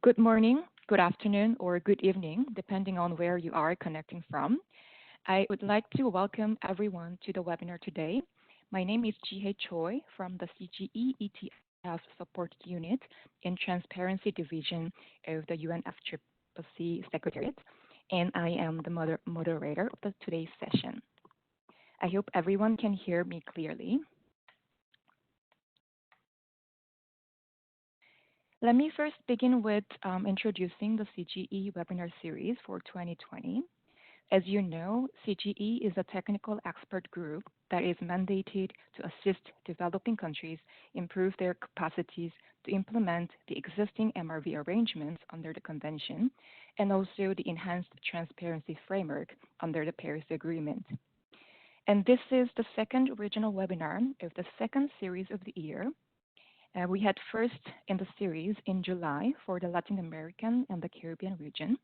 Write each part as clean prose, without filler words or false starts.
Good morning, good afternoon, or good evening, depending on where you are connecting from. I would like to welcome everyone to the webinar today. My name is Jihae Choi from the CGE ETF Support Unit in Transparency Division of the UNFCCC Secretariat, and I am the moderator of today's session. I hope everyone can hear me clearly. Let me first begin with introducing the CGE webinar series for 2020. As you know, CGE is a technical expert group that is mandated to assist developing countries improve their capacities to implement the existing MRV arrangements under the convention and also the enhanced transparency framework under the Paris Agreement. And this is the second original webinar of the second series of the year. We had first in the series in July for the Latin American and the Caribbean region.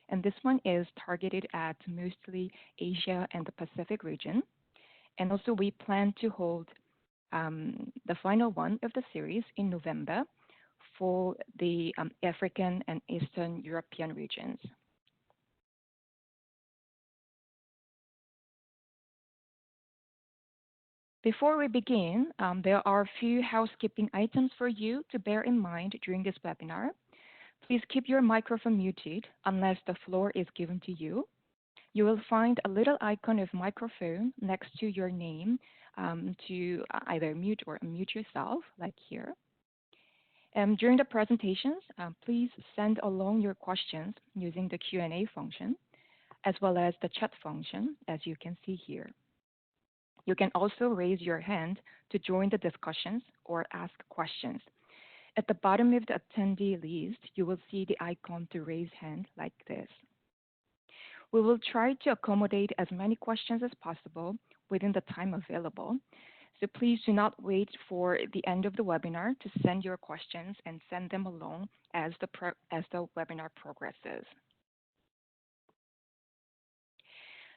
And this one is targeted at mostly Asia and the Pacific region. And also we plan to hold the final one of the series in November for the African and Eastern European regions. Before we begin, there are a few housekeeping items for you to bear in mind during this webinar. Please keep your microphone muted unless the floor is given to you. You will find a little icon of microphone next to your name to either mute or unmute yourself, like here. During the presentations, please send along your questions using the Q&A function, as well as the chat function, as you can see here. You can also raise your hand to join the discussions or ask questions. At the bottom of the attendee list, you will see the icon to raise hand like this. We will try to accommodate as many questions as possible within the time available. So please do not wait for the end of the webinar to send your questions and send them along as the webinar progresses.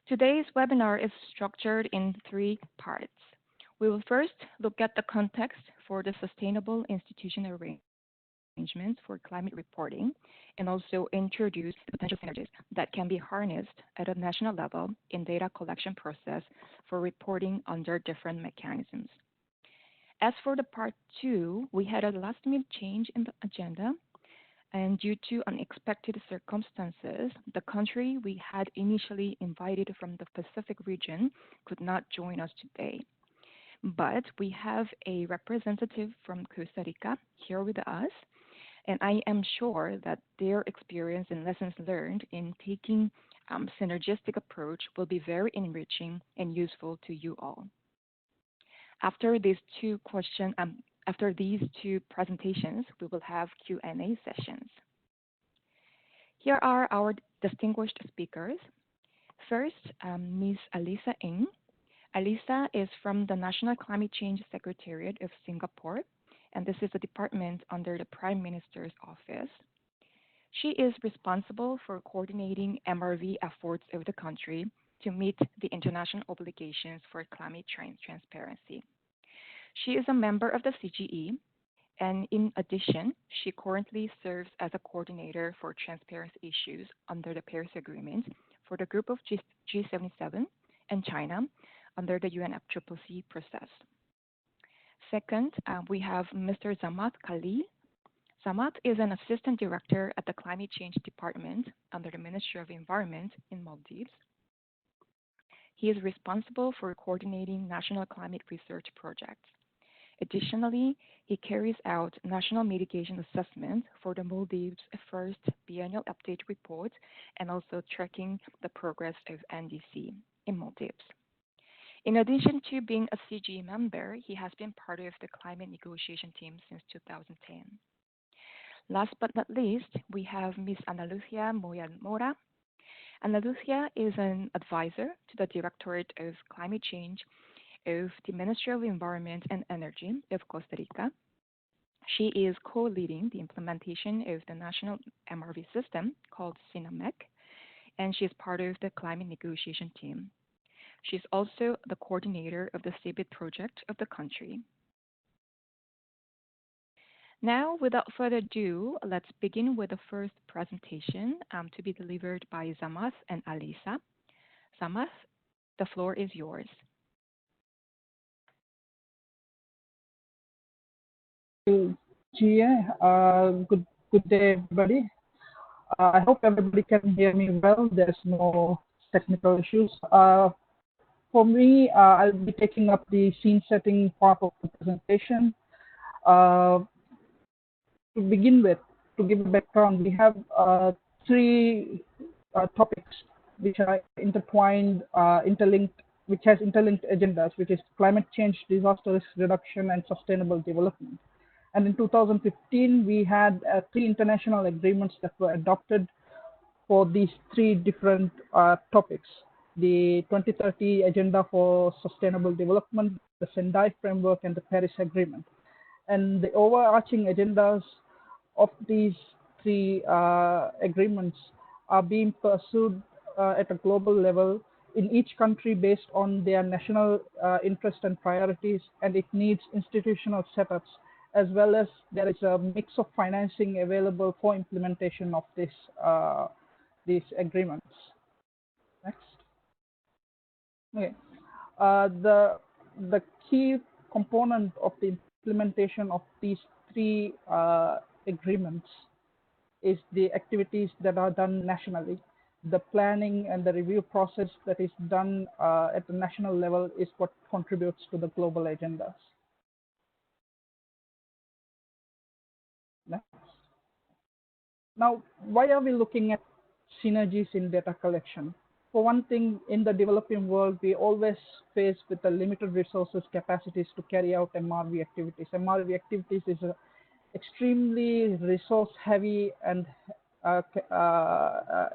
Today's webinar is structured in three parts. We will first look at the context for the sustainable institutional arrangements for climate reporting and also introduce the potential synergies that can be harnessed at a national level in data collection process for reporting under different mechanisms. As for the part two, we had a last-minute change in the agenda, and due to unexpected circumstances, the country we had initially invited from the Pacific region could not join us today. But we have a representative from Costa Rica here with us, and I am sure that their experience and lessons learned in taking synergistic approach will be very enriching and useful to you all. After these two presentations, we will have Q&A sessions. Here are our distinguished speakers. First, Ms. Alisa Ng. Alisa is from the National Climate Change Secretariat of Singapore, and this is a department under the Prime Minister's office. She is responsible for coordinating MRV efforts of the country to meet the international obligations for climate change transparency. She is a member of the CGE, and in addition, she currently serves as a coordinator for transparency issues under the Paris Agreement for the group of G77 and China under the UNFCCC process. Second, we have Mr. Zahmat Khalil. Zahmat is an assistant director at the Climate Change Department under the Ministry of Environment in Maldives. He is responsible for coordinating national climate research projects. Additionally, he carries out national mitigation assessment for the Maldives' first biennial update report and also tracking the progress of NDC in Maldives. In addition to being a CGE member, he has been part of the climate negotiation team since 2010. Last but not least, we have Ms. Ana Lucia Moya-Mora. Ana Lucia is an advisor to the Directorate of Climate Change of the Ministry of Environment and Energy of Costa Rica. She is co-leading the implementation of the national MRV system called SINAMEC, and she is part of the climate negotiation team. She's also the coordinator of the CBIT project of the country. Now, without further ado, let's begin with the first presentation to be delivered by Zamath and Alisa. Zamath, the floor is yours. GA. Good day, everybody. I hope everybody can hear me well. There's no technical issues. For me, I'll be taking up the scene setting part of the presentation. To begin with, to give a background, we have three topics which are intertwined, interlinked, which has interlinked agendas, which is climate change, disaster risk reduction, and sustainable development. And in 2015, we had three international agreements that were adopted for these three different topics: the 2030 Agenda for Sustainable Development, the Sendai Framework, and the Paris Agreement. And the overarching agendas of these three agreements are being pursued at a global level in each country based on their national interest and priorities, and it needs institutional setups, as well as there is a mix of financing available for implementation of these agreements. Next. Okay. The key component of the implementation of these three agreements is the activities that are done nationally. The planning and the review process that is done at the national level is what contributes to the global agendas. Next. Now, why are we looking at synergies in data collection? For one thing, in the developing world, we always face with the limited resources, capacities to carry out MRV activities. MRV activities is a extremely resource heavy and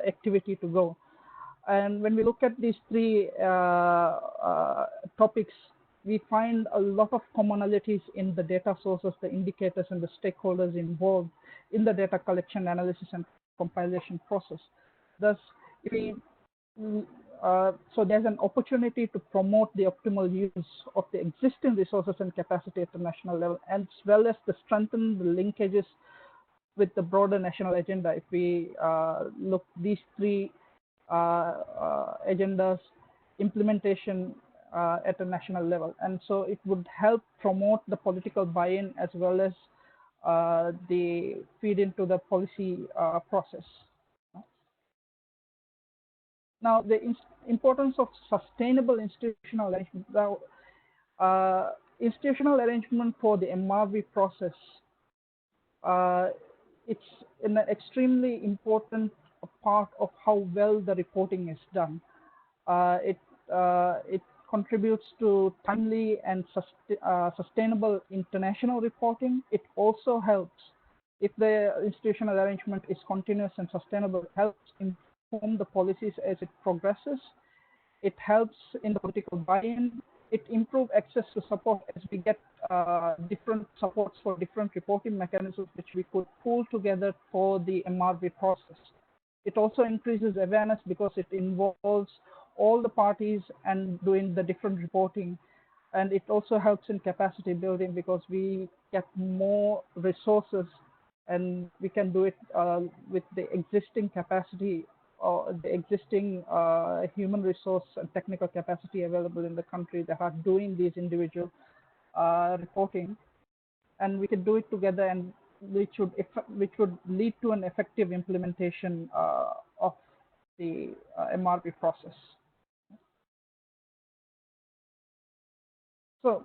activity to go. And when we look at these three topics, we find a lot of commonalities in the data sources, the indicators, and the stakeholders involved in the data collection, analysis, and compilation process. Thus, if we so there's an opportunity to promote the optimal use of the existing resources and capacity at the national level, as well as to strengthen the linkages with the broader national agenda. If we look these three agendas, implementation at a national level, and so it would help promote the political buy-in as well as the feed into the policy process. Now, the importance of sustainable institutional arrangement. Now, institutional arrangement for the MRV process, it's an extremely important part of how well the reporting is done. It contributes to timely and sustainable international reporting. It also helps, if the institutional arrangement is continuous and sustainable, it helps inform the policies as it progresses. It helps in the political buy-in. It improves access to support as we get different supports for different reporting mechanisms which we could pull together for the MRV process. It also increases awareness because it involves all the parties and doing the different reporting. And it also helps in capacity building because we get more resources and we can do it with the existing capacity or the existing human resource and technical capacity available in the country that are doing these individual reporting. And we can do it together, and which would lead to an effective implementation of the MRV process. So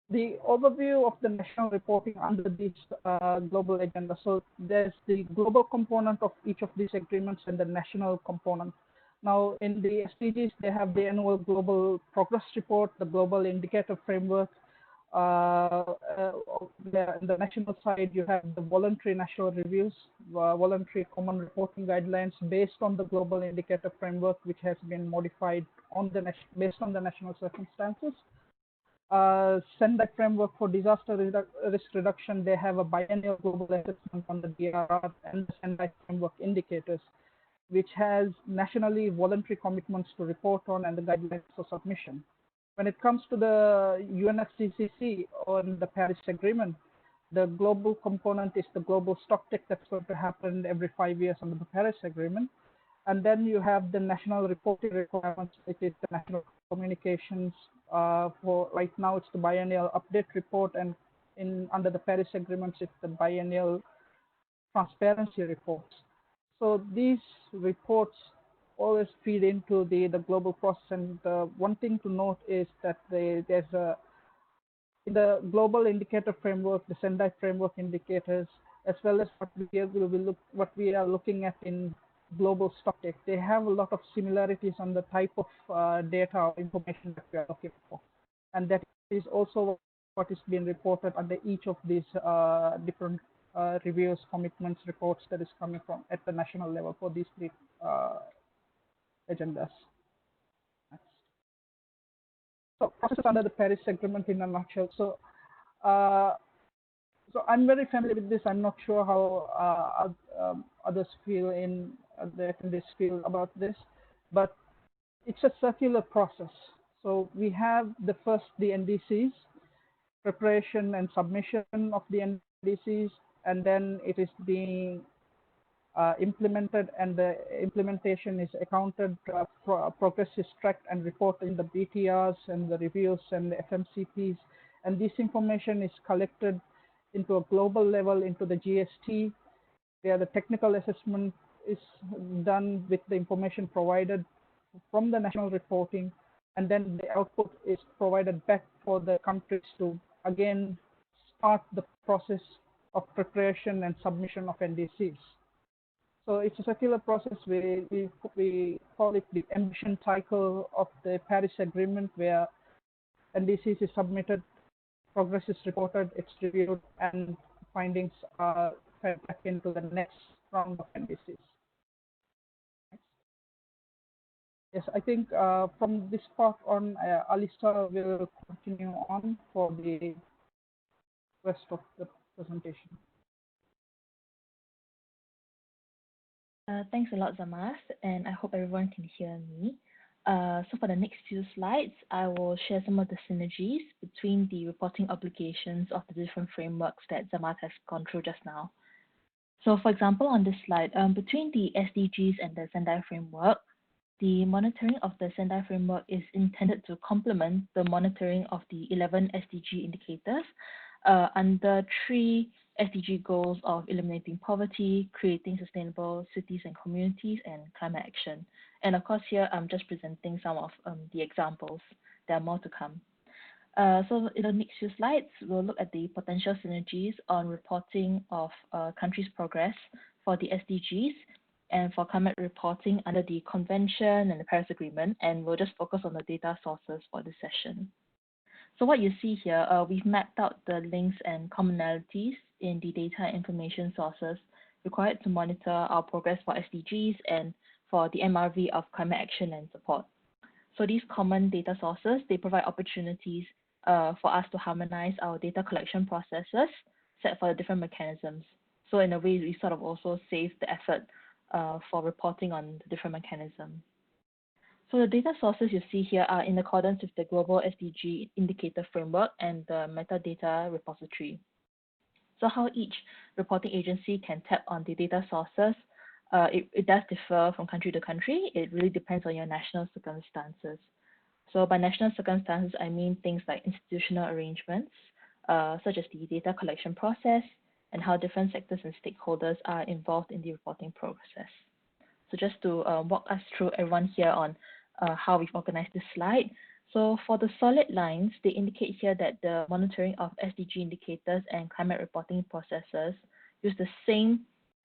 the overview of the national reporting under this global agenda. So there's the global component of each of these agreements and the national component. Now in the SDGs, they have the annual global progress report, the global indicator framework. On the national side, you have the voluntary national reviews, voluntary common reporting guidelines based on the global indicator framework, which has been modified on the based on the national circumstances. Sendai framework for disaster risk reduction, they have a biennial global assessment on the DRR and the Sendai framework indicators, which has nationally voluntary commitments to report on and the guidelines for submission. When it comes to the UNFCCC on the Paris Agreement, The global component is the global stocktake that's going to happen every 5 years under the Paris Agreement. And then you have the national reporting requirements, which is the national communications. For right now, it's the biennial update report, and under the Paris agreements, it's the biennial transparency reports. So these reports always feed into the global process. And one thing to note is that there's a in the global indicator framework, the Sendai framework indicators, as well as what we are looking at in global stocktake, they have a lot of similarities on the type of data or information that we are looking for. And that is also what is being reported under each of these different reviews, commitments, reports that is coming from at the national level for these three agendas. So process under the Paris Agreement in a nutshell. So I'm very familiar with this. I'm not sure how others feel in the attendees feel about this, but it's a circular process. So we have the NDCs, preparation and submission of the NDCs, and then it is being implemented, and the implementation is accounted, progress is tracked and reported in the BTRs and the reviews and the FMCPs, and this information is collected into a global level into the GST, where the technical assessment is done with the information provided from the national reporting, and then the output is provided back for the countries to again start the process of preparation and submission of NDCs. So it's a circular process. We call it the ambition cycle of the Paris Agreement, where NDCs is submitted, progress is reported, it's reviewed, and findings are fed back into the next round of NDCs. Yes, I think from this part on, Alisa will continue on for the rest of the presentation. Thanks a lot, Zamas, and I hope everyone can hear me. So for the next few slides, I will share some of the synergies between the reporting obligations of the different frameworks that Zamas has gone through just now. So for example, on this slide, between the SDGs and the Sendai framework, the monitoring of the Sendai framework is intended to complement the monitoring of the 11 SDG indicators under 3 SDG goals of eliminating poverty, creating sustainable cities and communities, and climate action. And of course, here I'm just presenting some of the examples. There are more to come. So in the next few slides, we'll look at the potential synergies on reporting of countries' progress for the SDGs and for climate reporting under the Convention and the Paris Agreement, and we'll just focus on the data sources for this session. So what you see here, we've mapped out the links and commonalities in the data and information sources required to monitor our progress for SDGs and for the MRV of climate action and support. So these common data sources, they provide opportunities for us to harmonize our data collection processes set for the different mechanisms. So in a way, we sort of also save the effort for reporting on the different mechanisms. So the data sources you see here are in accordance with the Global SDG Indicator Framework and the Metadata Repository. So how each reporting agency can tap on the data sources, it does differ from country to country. It really depends on your national circumstances. So by national circumstances, I mean things like institutional arrangements, such as the data collection process, and how different sectors and stakeholders are involved in the reporting process. So just to walk us through everyone here on how we've organized this slide. So for the solid lines, they indicate here that the monitoring of SDG indicators and climate reporting processes use the same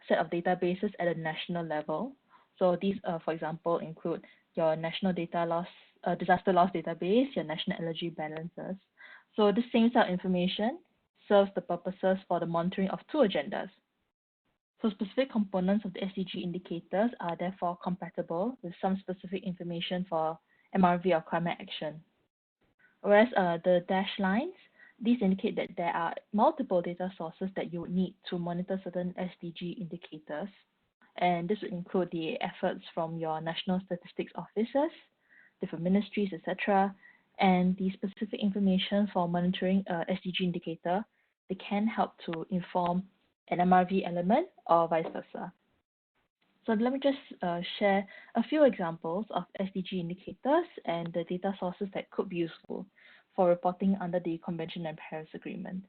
set of databases at a national level. So these, for example, include your national data loss, disaster loss database, your national energy balances. So this same set of information serves the purposes for the monitoring of 2 agendas. So specific components of the SDG indicators are therefore compatible with some specific information for MRV or climate action. Whereas the dashed lines, these indicate that there are multiple data sources that you would need to monitor certain SDG indicators. And this would include the efforts from your national statistics offices, different ministries, etc. And the specific information for monitoring SDG indicator, they can help to inform an MRV element or vice versa. So let me just share a few examples of SDG indicators and the data sources that could be useful for reporting under the Convention and Paris Agreement.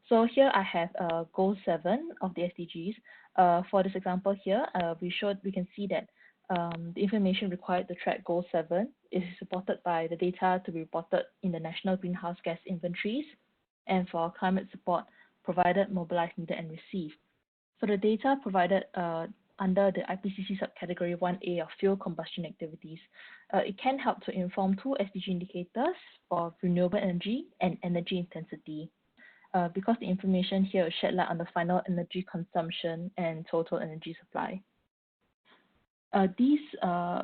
So here I have Goal 7 of the SDGs. For this example here, we can see that the information required to track Goal 7 is supported by the data to be reported in the National Greenhouse Gas Inventories, and for climate support provided, mobilized, needed, and received. So the data provided under the IPCC subcategory 1A of fuel combustion activities, it can help to inform two SDG indicators for renewable energy and energy intensity, because the information here shed light on the final energy consumption and total energy supply. These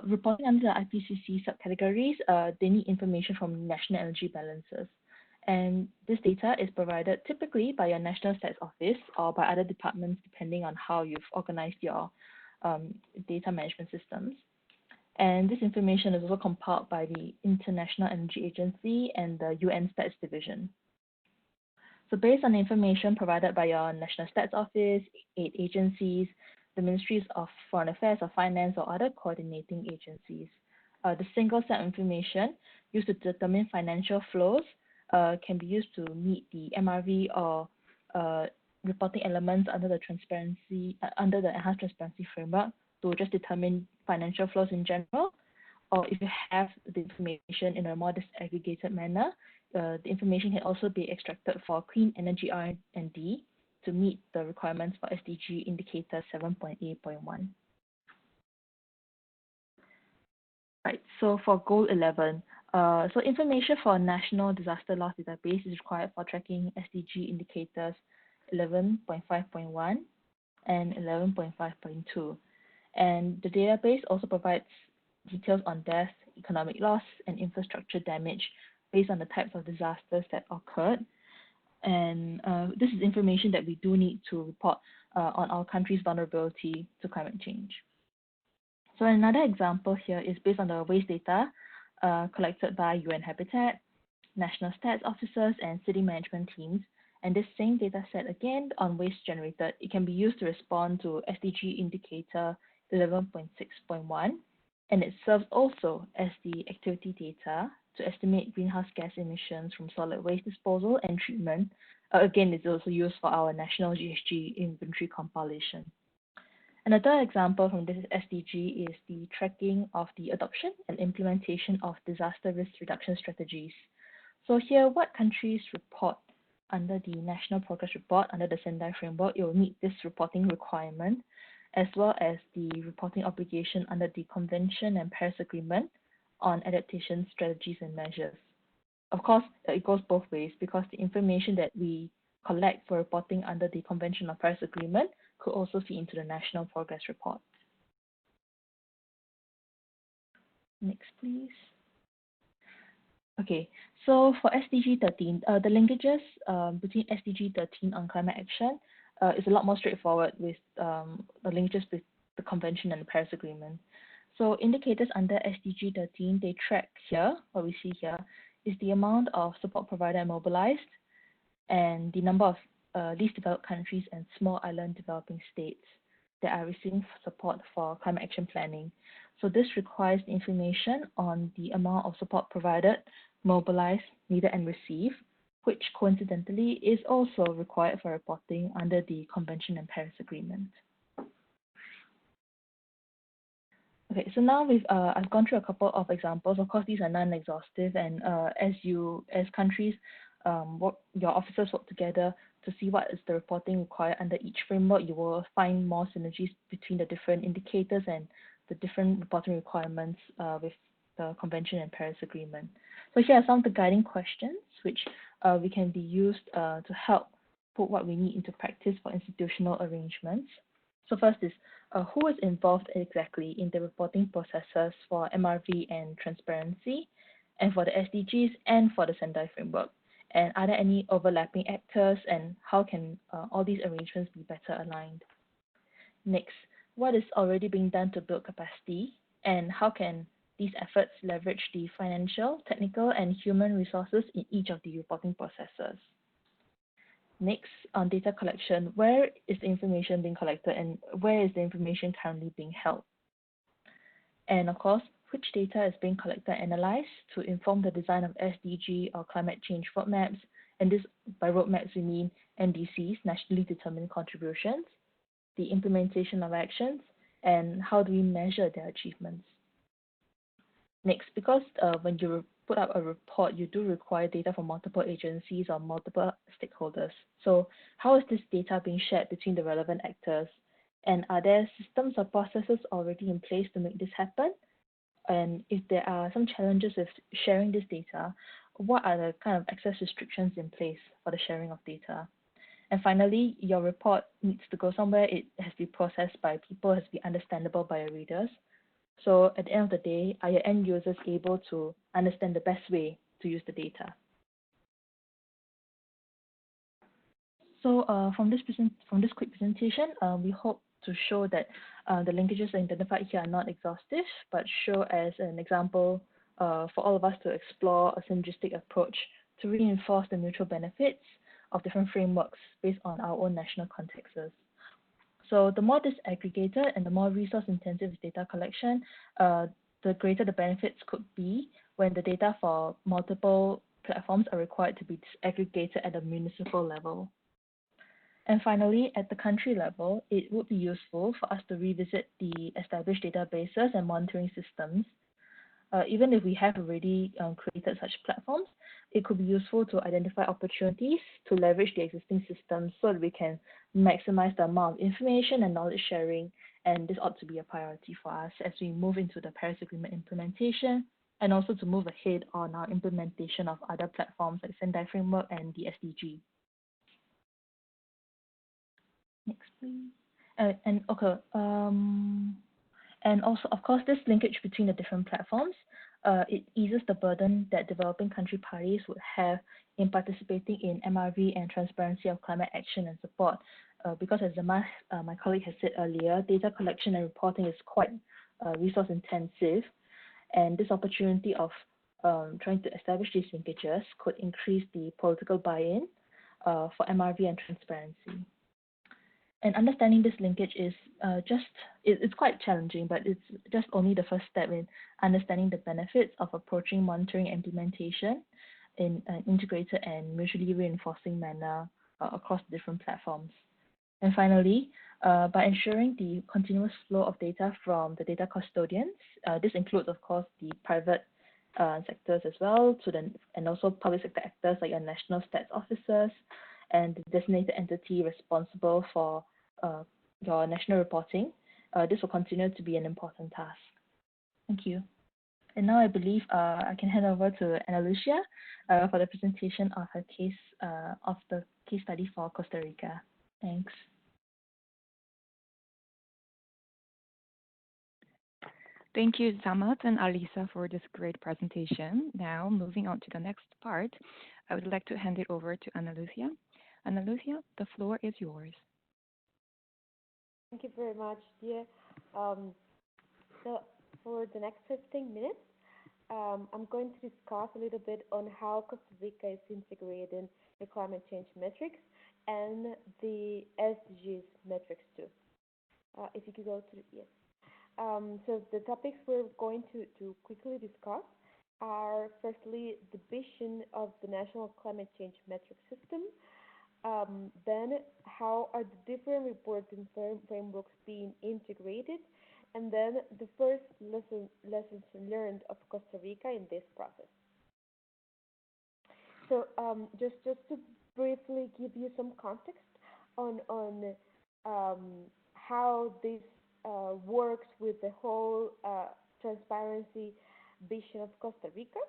reporting under the IPCC subcategories, they need information from national energy balances. And this data is provided typically by your National Stats Office or by other departments, depending on how you've organized your data management systems. And this information is also compiled by the International Energy Agency and the UN Stats Division. So based on the information provided by your National Stats Office, aid agencies, the Ministries of Foreign Affairs or Finance or other coordinating agencies, the single set of information used to determine financial flows can be used to meet the MRV or reporting elements under the enhanced transparency framework to just determine financial flows in general. Or if you have the information in a more disaggregated manner, the information can also be extracted for clean energy R&D to meet the requirements for SDG indicator 7.8.1. Right, so for goal 11, so information for National Disaster Loss Database is required for tracking SDG indicators 11.5.1 and 11.5.2. And the database also provides details on death, economic loss, and infrastructure damage based on the types of disasters that occurred. And this is information that we do need to report on our country's vulnerability to climate change. So another example here is based on the waste data collected by UN Habitat, national stats officers, and city management teams. And this same data set, again, on waste generated, it can be used to respond to SDG indicator 11.6.1, and it serves also as the activity data to estimate greenhouse gas emissions from solid waste disposal and treatment. Again, it's also used for our national GHG inventory compilation. Another example from this SDG is the tracking of the adoption and implementation of disaster risk reduction strategies. So here, what countries report under the National Progress Report under the Sendai Framework, it will meet this reporting requirement, as well as the reporting obligation under the Convention and Paris Agreement on adaptation strategies and measures. Of course, it goes both ways, because the information that we collect for reporting under the Convention on Paris Agreement could also feed into the National Progress Report. Next, please. Okay, so for SDG 13, the linkages between SDG 13 on climate action is a lot more straightforward with the linkages with the Convention and the Paris Agreement. So indicators under SDG 13, they track here, what we see here, is the amount of support provided and mobilized, and the number of least developed countries and small island developing states that are receiving support for climate action planning. So this requires information on the amount of support provided, mobilized, needed, and received, which coincidentally is also required for reporting under the Convention and Paris Agreement. Okay, so now I've gone through a couple of examples. Of course, these are non-exhaustive, and as countries, your officers work together to see what is the reporting required under each framework, you will find more synergies between the different indicators and the different reporting requirements with the Convention and Paris Agreement. So here are some of the guiding questions which we can be used to help put what we need into practice for institutional arrangements. So first is, who is involved exactly in the reporting processes for MRV and transparency, and for the SDGs and for the Sendai framework? And are there any overlapping actors, and how can all these arrangements be better aligned? Next, what is already being done to build capacity, and how can these efforts leverage the financial, technical, and human resources in each of the reporting processes? Next, on data collection, where is the information being collected and where is the information currently being held? And of course, which data is being collected and analyzed to inform the design of SDG or climate change roadmaps. And this, by roadmaps, we mean NDCs, nationally determined contributions, the implementation of actions, and how do we measure their achievements. Next, because when you put up a report, you do require data from multiple agencies or multiple stakeholders. So how is this data being shared between the relevant actors? And are there systems or processes already in place to make this happen? And if there are some challenges with sharing this data, what are the kind of access restrictions in place for the sharing of data? And finally, your report needs to go somewhere. It has to be processed by people, has to be understandable by your readers. So at the end of the day, are your end users able to understand the best way to use the data? So from this quick presentation, we hope to show that the linkages identified here are not exhaustive, but show as an example for all of us to explore a synergistic approach to reinforce the mutual benefits of different frameworks based on our own national contexts. So the more disaggregated and the more resource-intensive data collection, the greater the benefits could be when the data for multiple platforms are required to be disaggregated at a municipal level. And finally, at the country level, it would be useful for us to revisit the established databases and monitoring systems. Even if we have already created such platforms, it could be useful to identify opportunities to leverage the existing systems so that we can maximize the amount of information and knowledge sharing. And this ought to be a priority for us as we move into the Paris Agreement implementation, and also to move ahead on our implementation of other platforms like Sendai Framework and the SDG. Next, please. And also, of course, this linkage between the different platforms, it eases the burden that developing country parties would have in participating in MRV and transparency of climate action and support. Because as my colleague has said earlier, data collection and reporting is quite resource intensive. And this opportunity of trying to establish these linkages could increase the political buy-in for MRV and transparency. And understanding this linkage is it's quite challenging, but it's just only the first step in understanding the benefits of approaching monitoring and implementation in an integrated and mutually reinforcing manner across different platforms. And finally, by ensuring the continuous flow of data from the data custodians, this includes, of course, the private sectors as well, and also public sector actors like your national stats officers and the designated entity responsible for your national reporting. This will continue to be an important task. Thank you. And now I believe I can hand over to Ana Lucia for the presentation of her case of the case study for Costa Rica. Thanks. Thank you, Zamat and Alisa, for this great presentation. Now, moving on to the next part, I would like to hand it over to Ana Lucia. Ana Lucia, the floor is yours. Thank you very much, dear. So for the next 15 minutes, I'm going to discuss a little bit on how Costa Rica is integrating the climate change metrics and the SDGs metrics too. If you could go to yes. So the topics we're going to quickly discuss are firstly the vision of the National Climate Change Metric System, then how are the different reporting frameworks being integrated, and then the first lessons learned of Costa Rica in this process. So just to briefly give you some context on how this works with the whole transparency vision of Costa Rica.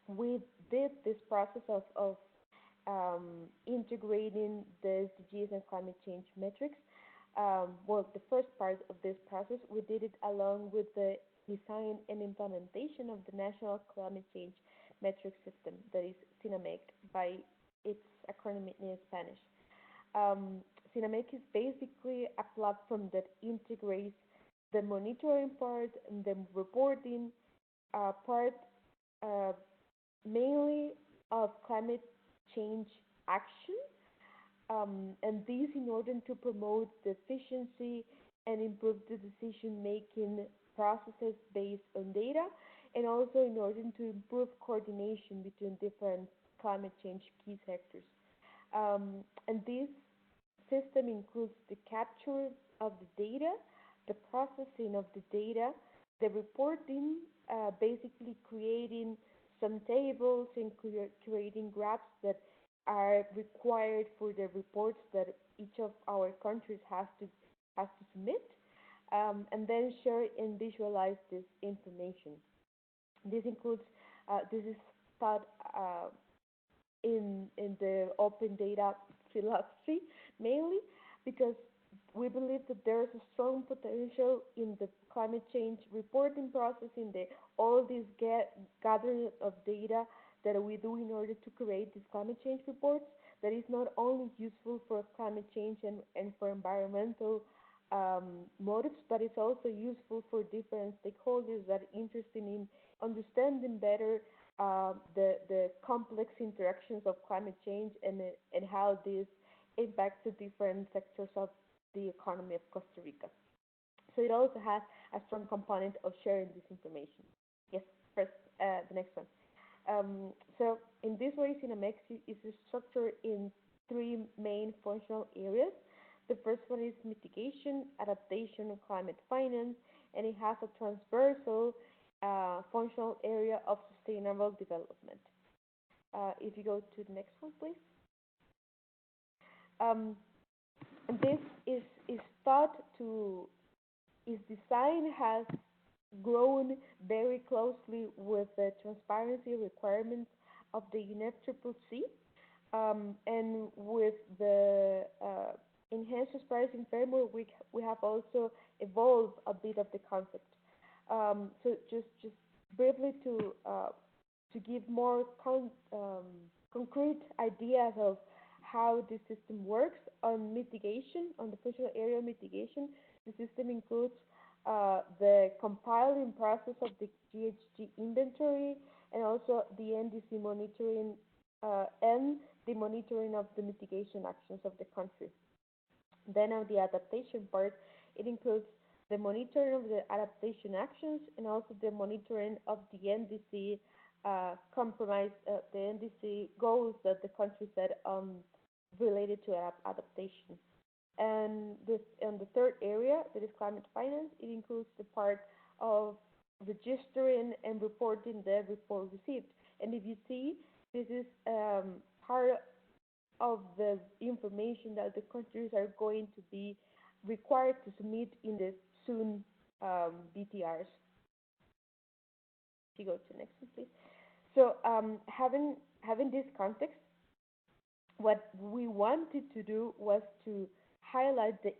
We did this process of integrating the SDGs and climate change metrics. Well, the first part of this process, we did it along with the design and implementation of the National Climate Change Metric System, that is SINAMEC by its acronym in Spanish. SINAMEC is basically a platform that integrates the monitoring part and the reporting part, mainly of climate change action, and this in order to promote the efficiency and improve the decision-making processes based on data, and also in order to improve coordination between different climate change key sectors. And this system includes the capture of the data, the processing of the data, the reporting, basically creating some tables and creating graphs that are required for the reports that each of our countries has to submit, and then share and visualize this information. This includes this is taught in the open data philosophy mainly because we believe that there is a strong potential in the climate change reporting process, in the all this gathering of data that we do in order to create these climate change reports, that is not only useful for climate change and for environmental motives, but it's also useful for different stakeholders that are interested in understanding better the complex interactions of climate change and how this impacts the different sectors of the economy of Costa Rica. So it also has a strong component of sharing this information. Yes, first, the next one. So in this way, Cinemex is structured in three main functional areas. The first one is mitigation, adaptation, and climate finance, and it has a transversal functional area of sustainable development. If you go to the next one, please. This is thought to, its design has grown very closely with the transparency requirements of the UNFCCC, and with the enhanced pricing framework, we have also evolved a bit of the concept. So just briefly to give more concrete ideas of how the system works on mitigation, on the functional area mitigation, the system includes the compiling process of the GHG inventory and also the NDC monitoring and the monitoring of the mitigation actions of the country. Then on the adaptation part, it includes the monitoring of the adaptation actions and also the monitoring of the NDC compromise, the NDC goals that the country set related to adaptation. And the third area, that is climate finance, it includes the part of registering and reporting the report received. And if you see, this is part of the information that the countries are going to be required to submit in the soon BTRs. If you go to the next one, please. So having this context, what we wanted to do was to highlight to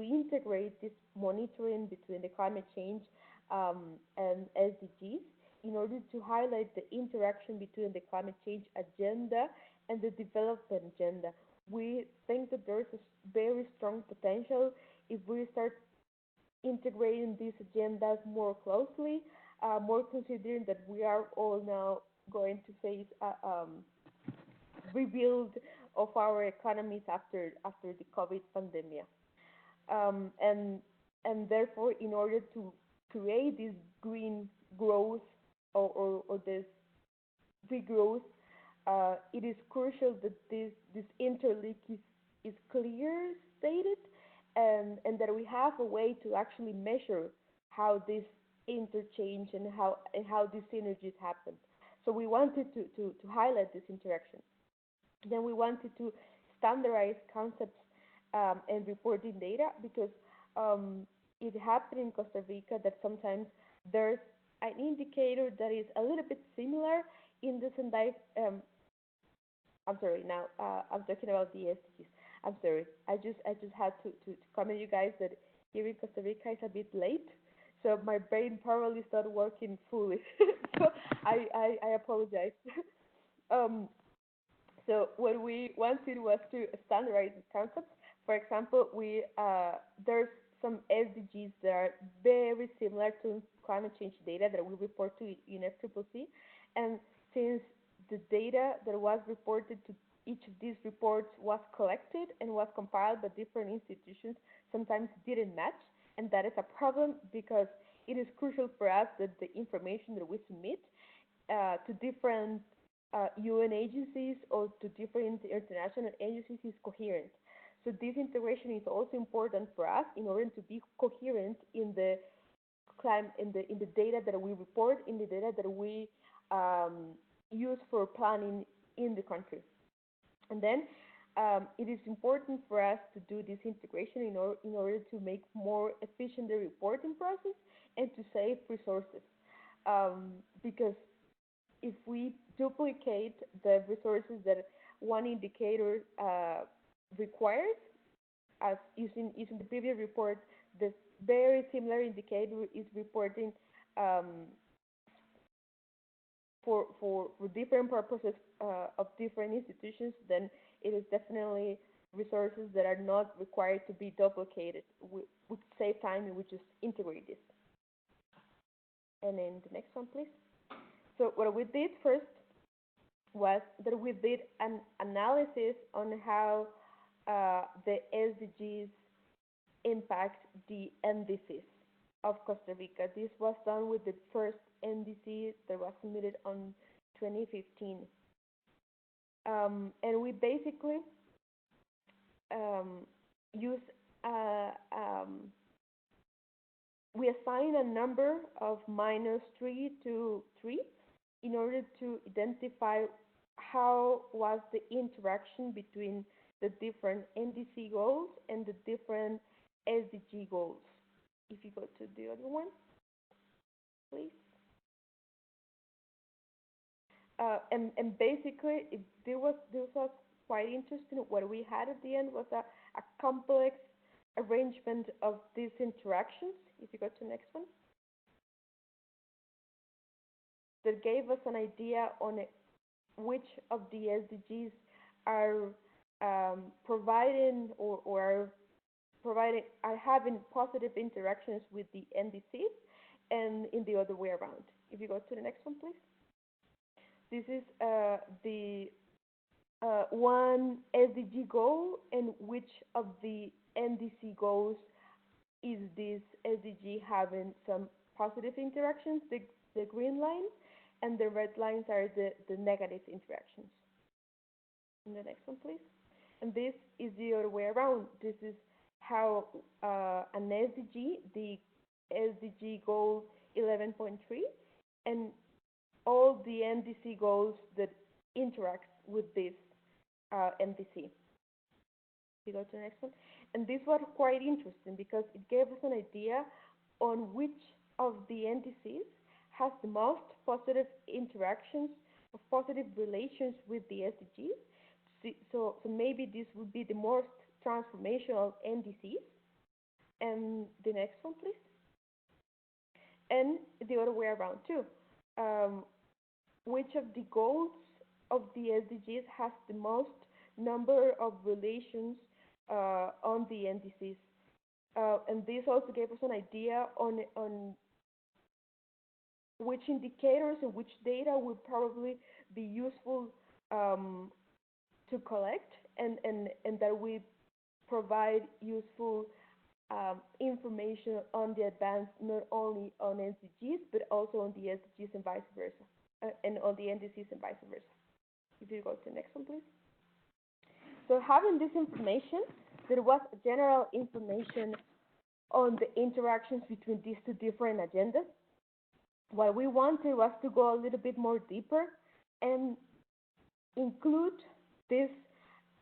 integrate this monitoring between the climate change and SDGs in order to highlight the interaction between the climate change agenda and the development agenda. We think that there is a very strong potential if we start integrating these agendas more closely, more considering that we are all now going to face a rebuild of our economies after the COVID pandemic, and therefore, in order to create this green growth or this regrowth, it is crucial that this interlink is clear stated, and that we have a way to actually measure how this interchange and how these synergies happen. So we wanted to highlight this interaction. Then we wanted to standardize concepts and reporting data because it happened in Costa Rica that sometimes there's an indicator that is a little bit similar in the Sendai. I'm sorry. Now I'm talking about the SDGs. I'm sorry. I just had to comment you guys that here in Costa Rica is a bit late, so my brain probably started working fully. So I apologize. So what we wanted was to standardize the concepts. For example, there's some SDGs that are very similar to climate change data that we report to UNFCCC, and since the data that was reported to each of these reports was collected and was compiled by different institutions sometimes didn't match, and that is a problem because it is crucial for us that the information that we submit to different UN agencies or to different international agencies is coherent. So this integration is also important for us in order to be coherent in the in the data that we report, in the data that we use for planning in the country. And then it is important for us to do this integration in order to make more efficient the reporting process and to save resources. Because if we duplicate the resources that one indicator requires, as using the previous report, the very similar indicator is reporting for different purposes of different institutions, then it is definitely resources that are not required to be duplicated. We would save time and we just integrate this. And then the next one, please. So what we did first was that we did an analysis on how the SDGs impact the NDCs of Costa Rica. This was done with the first NDC that was submitted on 2015. And we basically used, we assigned a number of -3 to 3 in order to identify how was the interaction between the different NDC goals and the different SDG goals. If you go to the other one, please. And basically, this was quite interesting. What we had at the end was a complex arrangement of these interactions. If you go to the next one, that gave us an idea on which of the SDGs are providing or are having positive interactions with the NDCs, and in the other way around. If you go to the next one, please. This is the one SDG goal, and which of the NDC goals is this SDG having some positive interactions, the green lines, and the red lines are the negative interactions. And the next one, please. And this is the other way around. This is how an SDG, the SDG goal 11.3, and all the NDC goals that interact with this NDC. You go to the next one. And this was quite interesting because it gave us an idea on which of the NDCs has the most positive interactions, of positive relations with the SDGs. So maybe this would be the most transformational NDCs. And the next one, please. And the other way around too. Which of the goals of the SDGs has the most number of relations on the NDCs? And this also gave us an idea on which indicators and which data would probably be useful to collect, and that we provide useful information on the advance, not only on SDGs, but also on the SDGs and vice versa, and on the NDCs and vice versa. If you go to the next one, please. So having this information, there was general information on the interactions between these two different agendas. What we wanted was to go a little bit more deeper and include this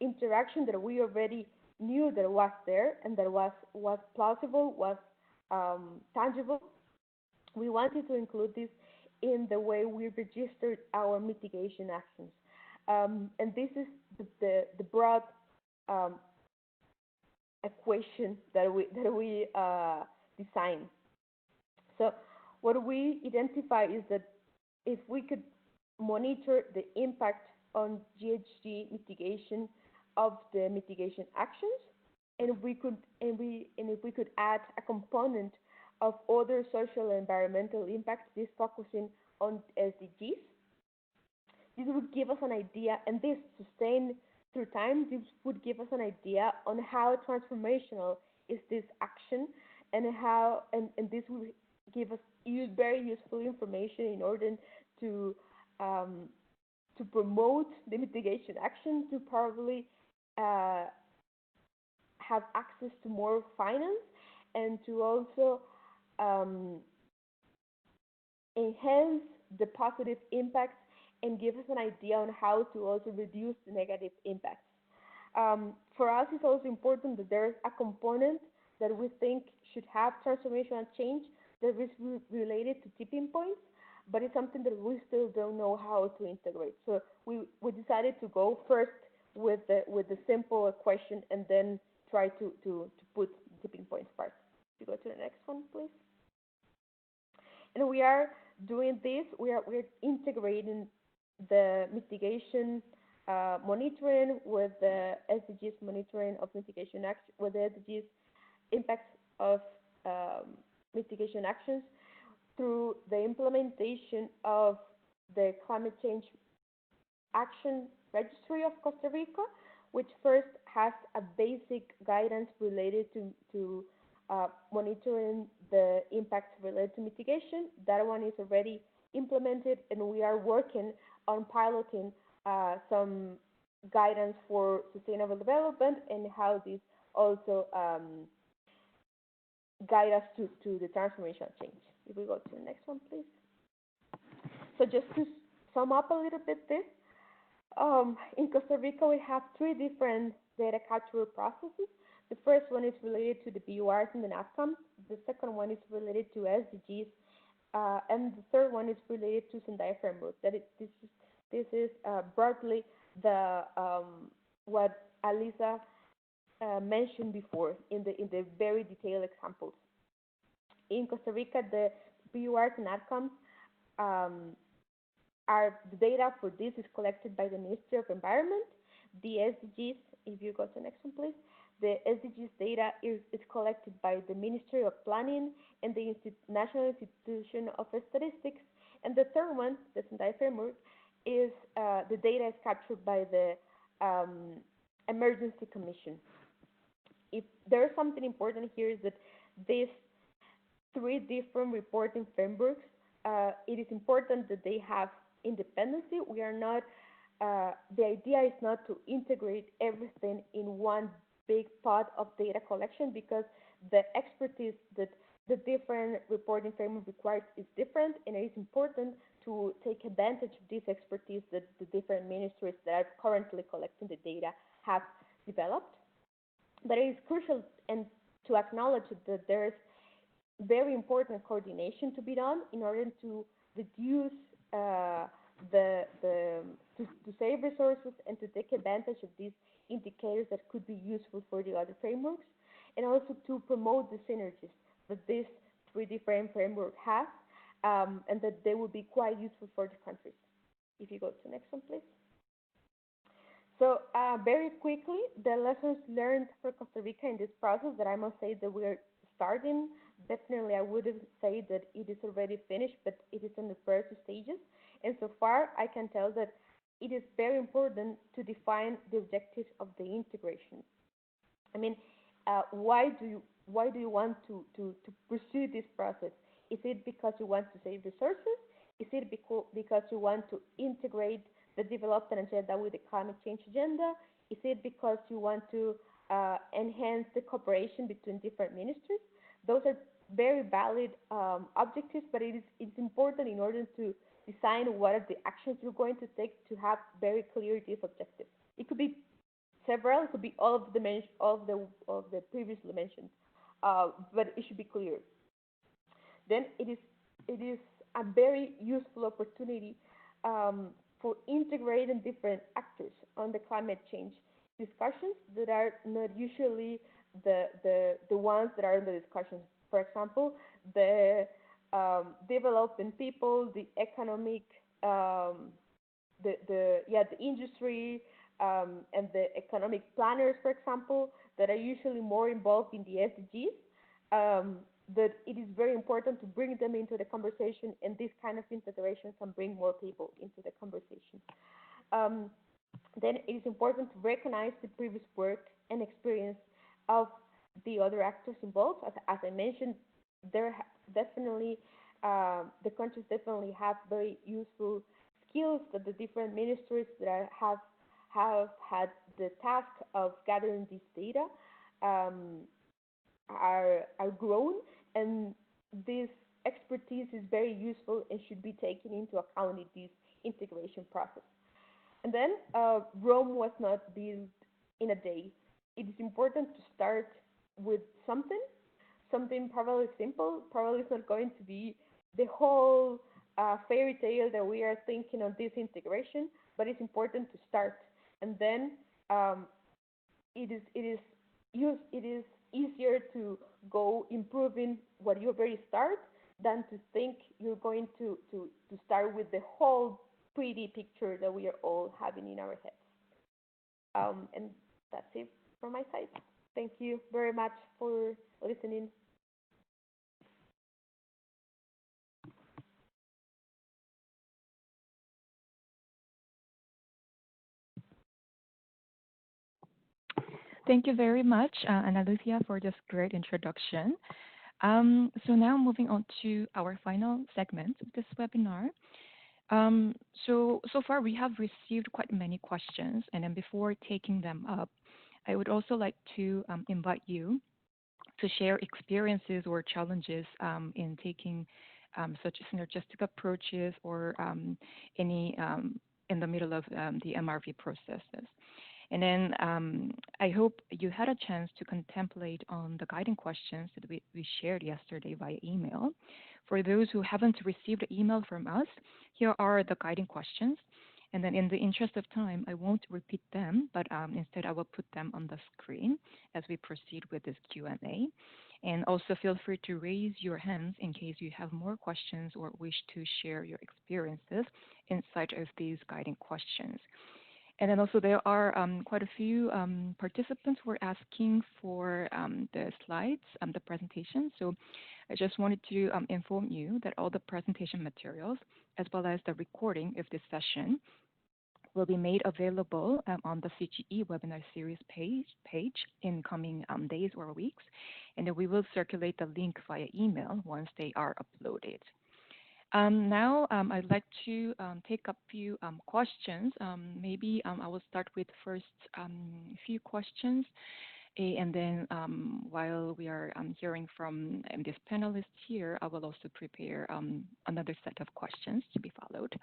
interaction that we already knew that was there and that was plausible, was tangible. We wanted to include this in the way we registered our mitigation actions. And this is the broad equation that we designed. So what we identify is that if we could monitor the impact on GHG mitigation of the mitigation actions, and if we could add a component of other social and environmental impacts, this focusing on SDGs, this would give us an idea, and this sustained through time, this would give us an idea on how transformational is this action, and how, and this will give us very useful information in order to um, to promote the mitigation action, to probably uh, have access to more finance, and to also um, enhance the positive impacts and give us an idea on how to also reduce the negative impacts. For us, it's also important that there's a component that we think should have transformational change that is related to tipping points, but it's something that we still don't know how to integrate. So we decided to go first with the simple question, and then try to put tipping points part. You go to the next one, please. And we are doing this. We're integrating the mitigation monitoring with the SDGs monitoring of mitigation action, with the SDGs impacts of mitigation actions through the implementation of the climate change action registry of Costa Rica, which first has a basic guidance related to monitoring the impacts related to mitigation. That one is already implemented, and we are working on piloting some guidance for sustainable development, and how this also guide us to the transformational change. If we go to the next one, please. So just to sum up a little bit this, in Costa Rica we have three different data capture processes. The first one is related to the BURs and the NAFCAMs. The second one is related to SDGs, and the third one is related to Sendai framework. This is broadly the what Alisa mentioned before in the very detailed examples. In Costa Rica, the BURs and NAFCAMs are the data for this is collected by the Ministry of Environment. The SDGs, if you go to the next one, please. The SDGs data is collected by the Ministry of Planning and the National Institution of Statistics. And the third one, the Sendai framework, is the data is captured by the Emergency Commission. If there's something important here, is that these three different reporting frameworks, it is important that they have independency. We are not, the idea is not to integrate everything in one big pot of data collection, because the expertise that the different reporting framework requires is different, and it is important to take advantage of this expertise that the different ministries that are currently collecting the data have developed. But it is crucial and to acknowledge that there is very important coordination to be done in order to reduce to save resources and to take advantage of these indicators that could be useful for the other frameworks, and also to promote the synergies that this three different framework has, and that they will be quite useful for the countries. If you go to the next one, please. So very quickly, the lessons learned for Costa Rica in this process, that I must say that we're starting. Definitely, I wouldn't say that it is already finished, but it is in the first stages. And so far, I can tell that it is very important to define the objectives of the integration. I mean, why do you want to pursue this process? Is it because you want to save resources? Is it because you want to integrate the development agenda with the climate change agenda? Is it because you want to enhance the cooperation between different ministries? Those are very valid objectives, but it's important in order to design what are the actions you're going to take to have very clear these objectives. It could be several, it could be all of the previously mentioned, but it should be clear. Then it is a very useful opportunity for integrating different actors on the climate change discussions that are not usually the ones that are in the discussions. For example, the developing people, the economic, the industry, and the economic planners, for example, that are usually more involved in the SDGs. that it is very important to bring them into the conversation, and this kind of integration can bring more people into the conversation. Um, then it is important to recognize the previous work and experience of the other actors involved. As I mentioned, there definitely the countries definitely have very useful skills that the different ministries that have had the task of gathering this data um, are grown, and this expertise is very useful and should be taken into account in this integration process. And then Rome was not built in a day. It is important to start with something probably simple. Probably it's not going to be the whole fairy tale that we are thinking of this integration, but it's important to start. And then um, it is easier to go improving what you already start than to think you're going to start with the whole pretty picture that we are all having in our heads. And that's it from my side. Thank you very much for listening. Thank you very much, Ana Lucia, for this great introduction. So now moving on to our final segment of this webinar. So far we have received quite many questions, and then before taking them up, I would also like to invite you to share experiences or challenges in taking such synergistic approaches or any in the middle of the MRV processes. And then I hope you had a chance to contemplate on the guiding questions that we shared yesterday via email. For those who haven't received the email from us, here are the guiding questions. And then in the interest of time, I won't repeat them, but instead I will put them on the screen as we proceed with this Q&A. And also feel free to raise your hands in case you have more questions or wish to share your experiences inside of these guiding questions. And then also there are quite a few participants who are asking for the slides, the presentation. So I just wanted to inform you that all the presentation materials, as well as the recording of this session, will be made available on the CGE webinar series page in coming days or weeks. And then we will circulate the link via email once they are uploaded. Now, I'd like to take up a few questions. Maybe I will start with first few questions, and then while we are hearing from this panelist here, I will also prepare another set of questions to be followed.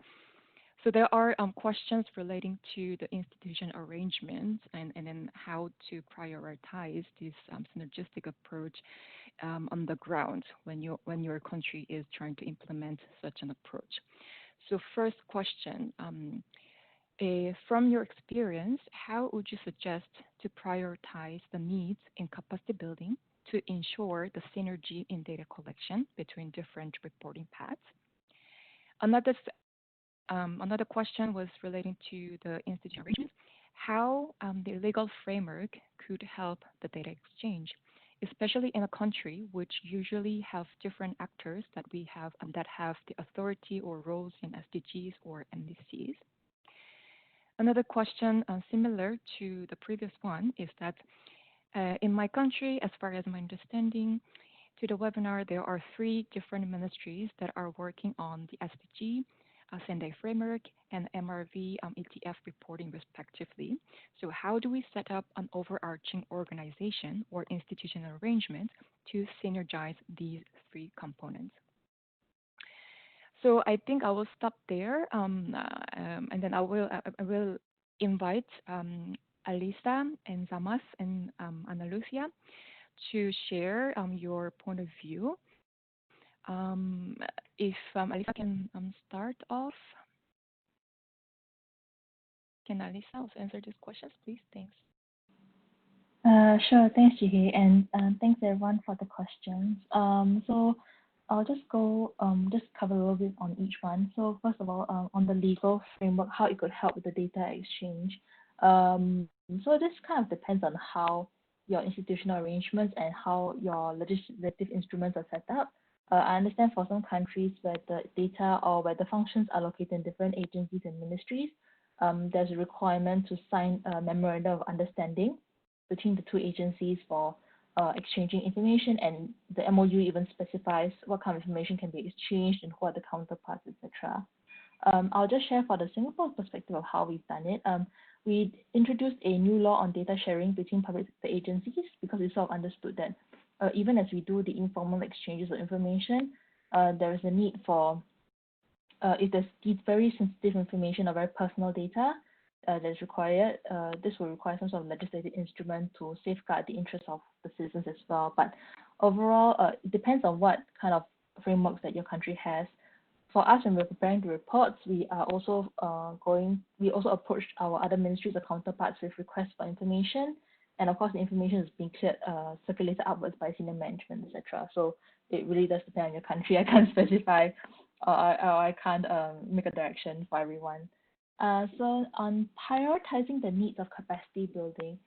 So there are questions relating to the institution arrangements and then how to prioritize this synergistic approach on the ground when your country is trying to implement such an approach. So first question, from your experience, how would you suggest to prioritize the needs in capacity building to ensure the synergy in data collection between different reporting paths? Another question was relating to the institution arrangements, how the legal framework could help the data exchange, especially in a country which usually have different actors that we have that have the authority or roles in SDGs or NDCs. Another question similar to the previous one is that in my country, as far as my understanding, to the webinar, there are 3 different ministries that are working on the SDG, Sendai framework, and MRV ETF reporting respectively. So how do we set up an overarching organization or institutional arrangement to synergize these 3 components? So I think I will stop there, and then I will invite Alisa and Zamas and Ana Lucia to share your point of view. If Alisa can start off. Can Alisa also answer these questions, please? Thanks. Sure. Thanks, Jihe, and thanks everyone for the questions. So I'll just cover a little bit on each one. So first of all, on the legal framework, how it could help with the data exchange. So this kind of depends on how your institutional arrangements and how your legislative instruments are set up. I understand for some countries where the data or where the functions are located in different agencies and ministries, there's a requirement to sign a memorandum of understanding between the two agencies for exchanging information, and the MOU even specifies what kind of information can be exchanged and who are the counterparts, etc. I'll just share for the Singapore perspective of how we've done it. We introduced a new law on data sharing between public sector agencies because we sort of understood that even as we do the informal exchanges of information, there is a need for, if there's very sensitive information or very personal data that is required, this will require some sort of legislative instrument to safeguard the interests of the citizens as well. But overall, it depends on what kind of frameworks that your country has. For us, when we're preparing the reports, we are also we also approached our other ministries or counterparts with requests for information. And of course, the information is being circulated upwards by senior management, etc. So it really does depend on your country. I can't specify, or I can't make a direction for everyone. So on prioritizing the needs of capacity building,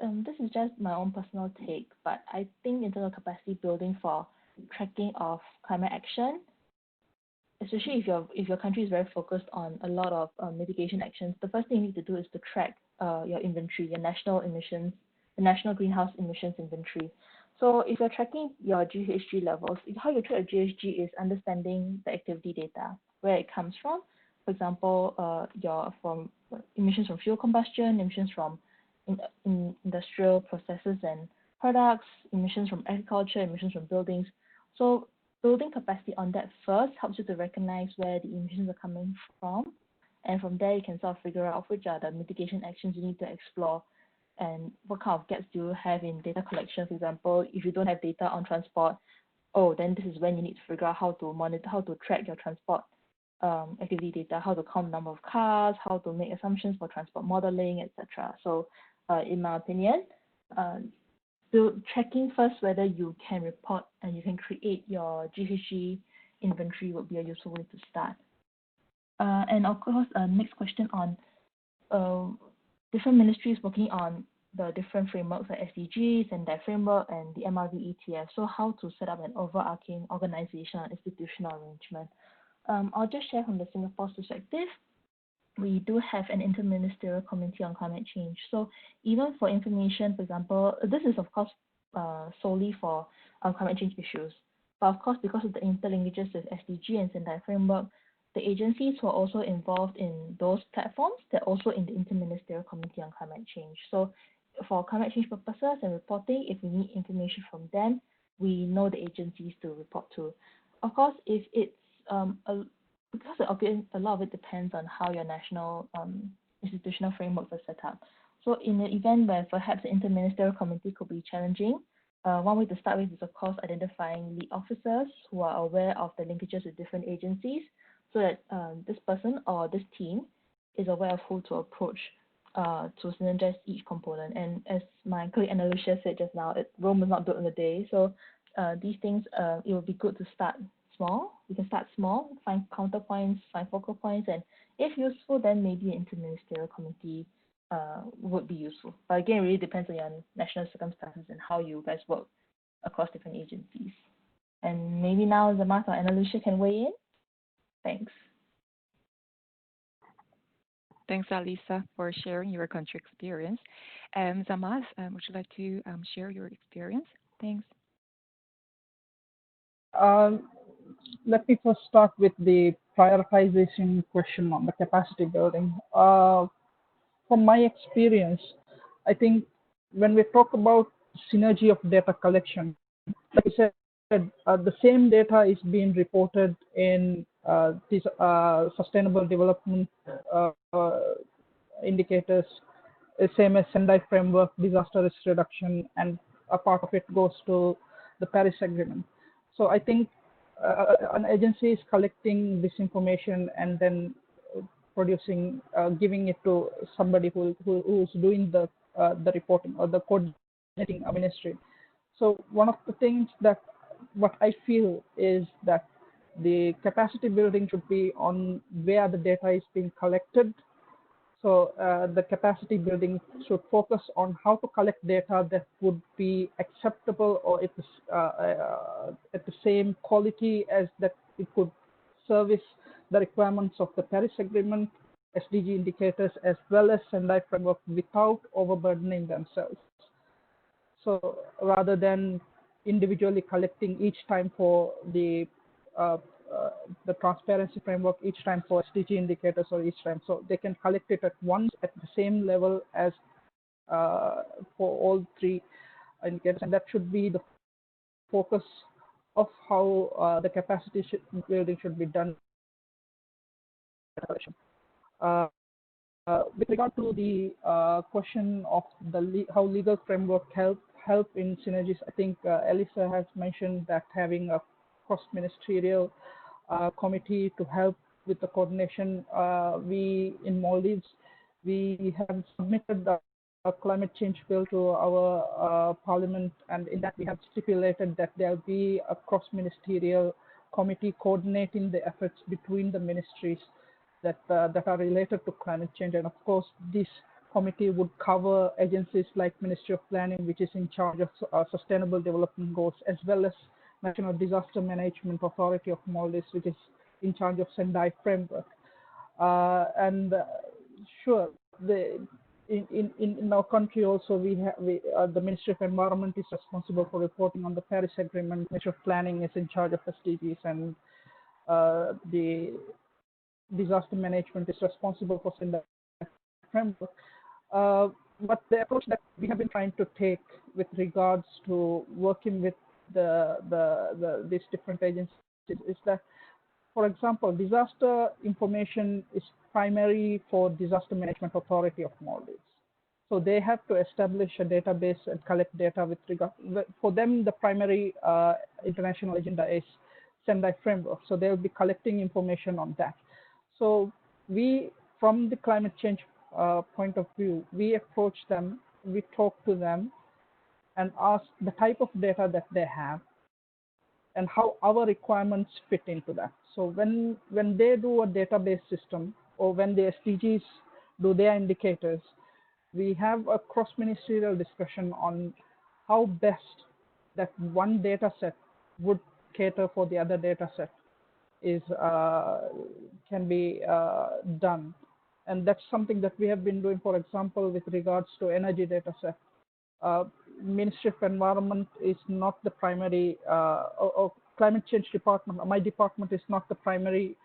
this is just my own personal take, but I think in terms of capacity building for tracking of climate action, especially if your country is very focused on a lot of mitigation actions, the first thing you need to do is to track your inventory, your national emissions, the national greenhouse emissions inventory. So if you're tracking your GHG levels, how you track your GHG is understanding the activity data, where it comes from. For example, from emissions from fuel combustion, emissions from industrial processes and products, emissions from agriculture, emissions from buildings. So building capacity on that first helps you to recognize where the emissions are coming from. And from there, you can sort of figure out which are the mitigation actions you need to explore and what kind of gaps do you have in data collection. For example, if you don't have data on transport, then this is when you need to figure out how to monitor, how to track your transport activity data, how to count the number of cars, how to make assumptions for transport modeling, etc. So in my opinion, tracking first whether you can report and you can create your GHG inventory would be a useful way to start. And of course, next question on different ministries working on the different frameworks like SDGs and that framework and the MRV ETF. So how to set up an overarching organizational and institutional arrangement. I'll just share from the Singapore perspective. We do have an interministerial committee on climate change. So even for information, for example, this is of course solely for climate change issues. But of course, because of the interlinkages with SDG and Sendai framework, the agencies who are also involved in those platforms, they're also in the interministerial committee on climate change. So for climate change purposes and reporting, if we need information from them, we know the agencies to report to. Of course, if it's because a lot of it depends on how your national institutional frameworks are set up. So in the event where perhaps the interministerial committee could be challenging, one way to start with is of course identifying lead officers who are aware of the linkages with different agencies, so that this person or this team is aware of who to approach to synergize each component. And as my colleague Annalicia said just now, Rome is not built in a day. So these things, it would be good to start small. You can start small, find counterpoints, find focal points, and if useful, then maybe an interministerial committee would be useful. But again, it really depends on your national circumstances and how you guys work across different agencies. And maybe now Zamath or Annalicia can weigh in. Thanks. Thanks, Alisa, for sharing your country experience. Zamath, would you like to share your experience? Thanks. Let me first start with the prioritization question on the capacity building. From my experience, I think when we talk about synergy of data collection, like I said, the same data is being reported in these sustainable development indicators, same as Sendai framework, disaster risk reduction, and a part of it goes to the Paris Agreement. So I think an agency is collecting this information and then producing, giving it to somebody who's doing the reporting or the coordinating a ministry. So one of the things that what I feel is that the capacity building should be on where the data is being collected So the capacity building should focus on how to collect data that would be acceptable or at the same quality as that it could service the requirements of the Paris Agreement, SDG indicators, as well as Sendai framework without overburdening themselves. So rather than individually collecting each time for uh, the transparency framework, each time for SDG indicators, or each time, so they can collect it at once at the same level as for all three indicators, and that should be the focus of how the capacity building should be done. Uh, with regard to the question of how legal framework help in synergies, I think Elisa has mentioned that having a cross-ministerial committee to help with the coordination. We in Maldives, we have submitted a climate change bill to our parliament, and in that we have stipulated that there will be a cross-ministerial committee coordinating the efforts between the ministries that are related to climate change. And of course, this committee would cover agencies like Ministry of Planning, which is in charge of Sustainable Development Goals, as well as National Disaster Management Authority of Maldives, which is in charge of Sendai framework. Sure, in our country also the Ministry of Environment is responsible for reporting on the Paris Agreement. Ministry of Planning is in charge of SDGs, and the disaster management is responsible for Sendai framework. But the approach that we have been trying to take with regards to working with these different agencies is that, for example, disaster information is primary for Disaster Management Authority of Maldives. So they have to establish a database and collect data with regard. For them, the primary international agenda is Sendai framework. So they will be collecting information on that. So we, from the climate change point of view, we approach them, we talk to them, and ask the type of data that they have and how our requirements fit into that. So when they do a database system, or when the SDGs do their indicators, we have a cross-ministerial discussion on how best that one data set would cater for the other data set can be done. And that's something that we have been doing, for example, with regards to energy data set. Ministry of Environment is not the primary, or climate change department, my department is not the primary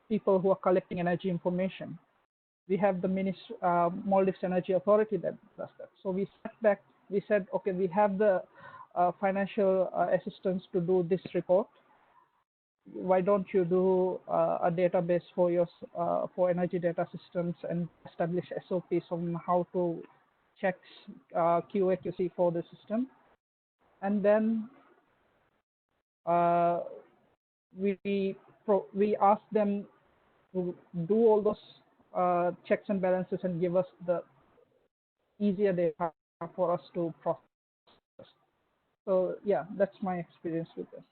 people who are collecting energy information. We have the Maldives Energy Authority that does that. So we sat back, we said, okay, we have the financial assistance to do this report. Why don't you do a database for energy data systems and establish SOPs on how to check QA/QC for the system, and then we ask them to do all those checks and balances and give us the easier data for us to process. So yeah, that's my experience with this.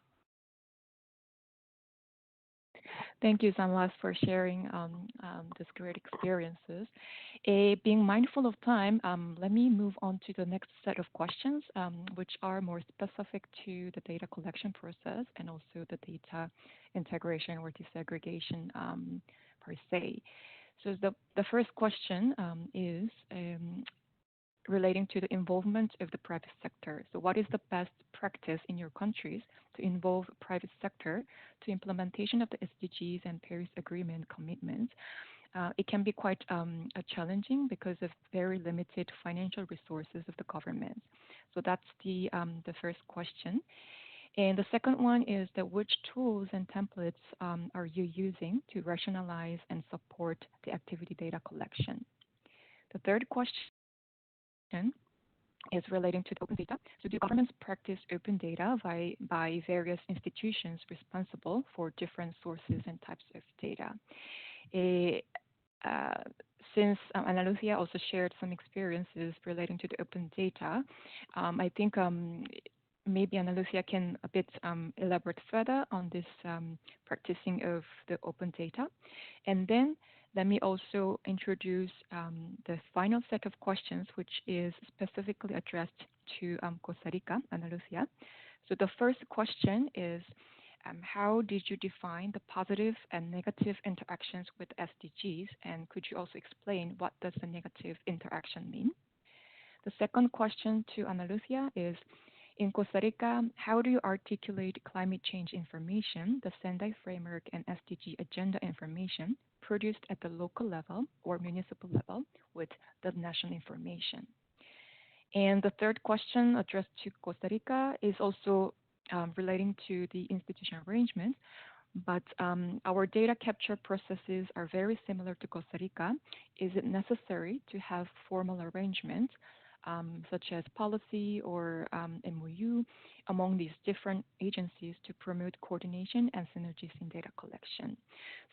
Thank you, Samlas, for sharing these great experiences. Being mindful of time, let me move on to the next set of questions, which are more specific to the data collection process and also the data integration or disaggregation per se. So the first question is relating to the involvement of the private sector. So what is the best practice in your countries to involve private sector to implementation of the SDGs and Paris Agreement commitments? It can be quite challenging because of very limited financial resources of the government. So that's the first question. And the second one is that which tools and templates are you using to rationalize and support the activity data collection? The third question is relating to the open data. So do governments practice open data by various institutions responsible for different sources and types of data? Since Ana Lucia also shared some experiences relating to the open data, I think maybe Ana Lucia can a bit elaborate further on this practicing of the open data. And then let me also introduce the final set of questions, which is specifically addressed to Costa Rica, Ana Lucia. So the first question is, how did you define the positive and negative interactions with SDGs? And could you also explain what does the negative interaction mean? The second question to Ana Lucia is, in Costa Rica, how do you articulate climate change information, the Sendai framework and SDG agenda information produced at the local level or municipal level with the national information? And the third question addressed to Costa Rica is also relating to the institutional arrangement, but our data capture processes are very similar to Costa Rica. Is it necessary to have formal arrangements such as policy or MOU among these different agencies to promote coordination and synergies in data collection?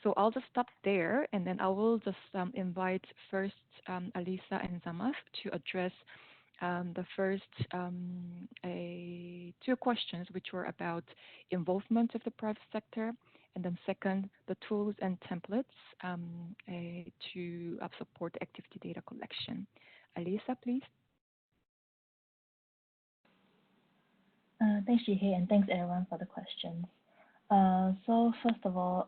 So I'll just stop there, and then I will just invite first Alisa and Zamaf to address the first two questions, which were about involvement of the private sector, and then second, the tools and templates to support activity data collection. Alisa, please. Thanks, Jihei, and thanks everyone for the questions. So first of all,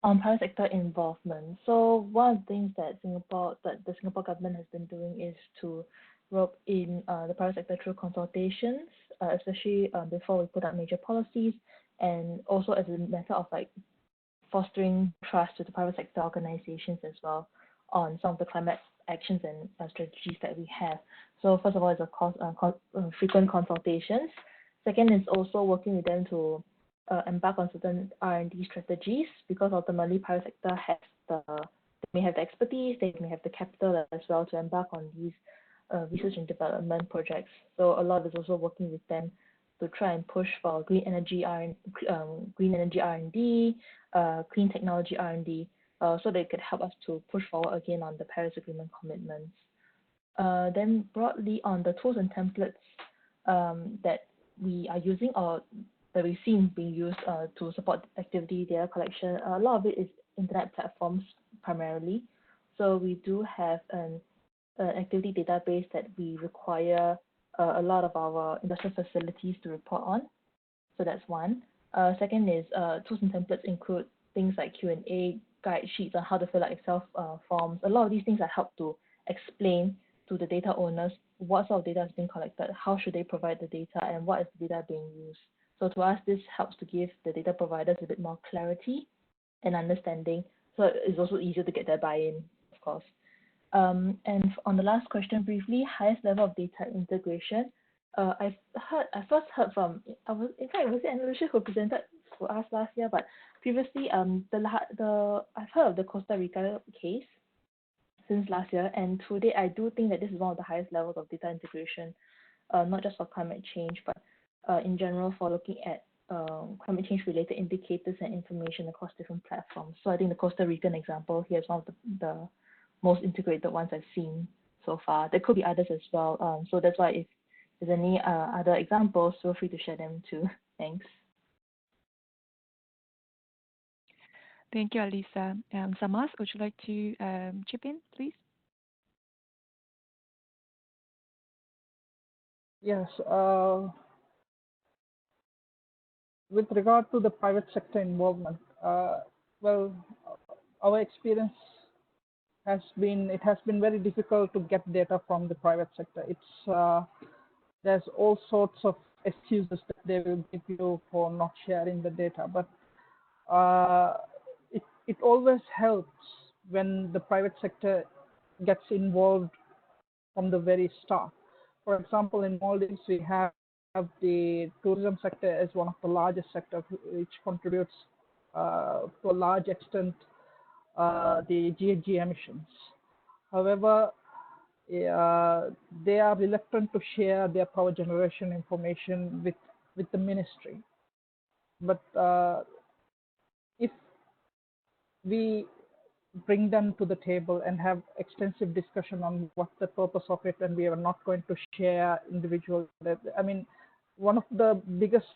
on private sector involvement. So one of the things that the Singapore government has been doing is to rope in the private sector through consultations, especially before we put out major policies, and also as a matter of like fostering trust with the private sector organizations as well on some of the climate actions and strategies that we have. So first of all, is of course frequent consultations. Second is also working with them to embark on certain R&D strategies, because ultimately private sector has they may have the expertise, they may have the capital as well to embark on these research and development projects. So a lot is also working with them to try and push for green energy R&D, clean technology R&D, so they could help us to push forward again on the Paris Agreement commitments. Then broadly on the tools and templates that we are using or that we've seen being used to support activity data collection, a lot of it is internet platforms primarily. So we do have an activity database that we require a lot of our industrial facilities to report on. So that's one. Second is tools and templates include things like Q&A, guide sheets on how to fill out Excel forms. A lot of these things are help to explain to the data owners what sort of data is being collected, how should they provide the data, and what is the data being used. So to us, this helps to give the data providers a bit more clarity and understanding. So it's also easier to get their buy-in, of course. And on the last question, briefly, highest level of data integration. I first heard from, in fact, it was Ana Lucia who presented for us last year, but previously, I've heard of the Costa Rica case since last year, and today I do think that this is one of the highest levels of data integration, not just for climate change, but in general for looking at climate change related indicators and information across different platforms. So I think the Costa Rican example here is one of the most integrated ones I've seen so far. There could be others as well. So that's why if there's any other examples, feel free to share them too. Thanks. Thank you, Alisa. Samas, would you like to chip in, please? Yes. With regard to the private sector involvement, well, our experience has been very difficult to get data from the private sector. There's all sorts of excuses that they will give you for not sharing the data, but it always helps when the private sector gets involved from the very start. For example, in Maldives, we have the tourism sector as one of the largest sectors, which contributes to a large extent the GHG emissions. However, they are reluctant to share their power generation information with the ministry. But if we bring them to the table and have extensive discussion on what's the purpose of it, and we are not going to share individual, I mean, one of the biggest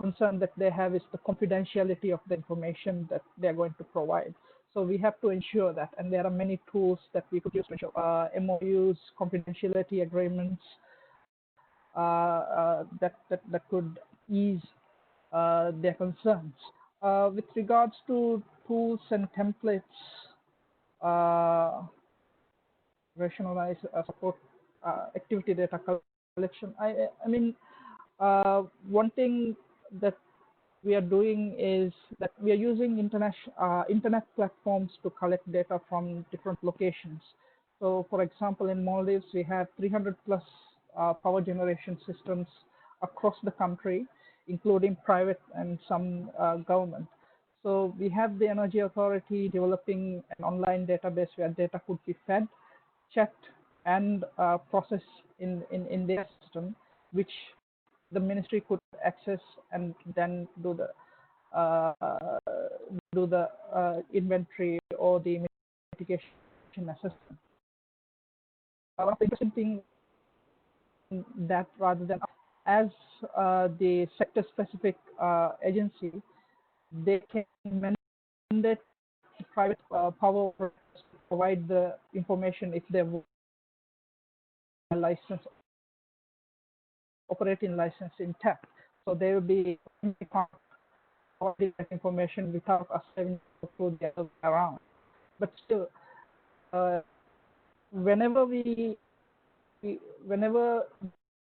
concern that they have is the confidentiality of the information that they're going to provide. So we have to ensure that, and there are many tools that we could use to ensure MOUs, confidentiality agreements that could ease their concerns. With regards to tools and templates, rationalize support activity data collection. I mean, one thing that we are doing is that we are using internet platforms to collect data from different locations. So, for example, in Maldives, we have 300 plus power generation systems across the country, including private and some government. So we have the Energy Authority developing an online database where data could be fed, checked, and processed in their system, which the ministry could access and then do the inventory or the mitigation assessment. One of the interesting things that rather than as the sector-specific agency, they can mandate private power operators to provide the information if they have a license, operating license intact. So they will be providing that information without us having to go the other way around. But still, whenever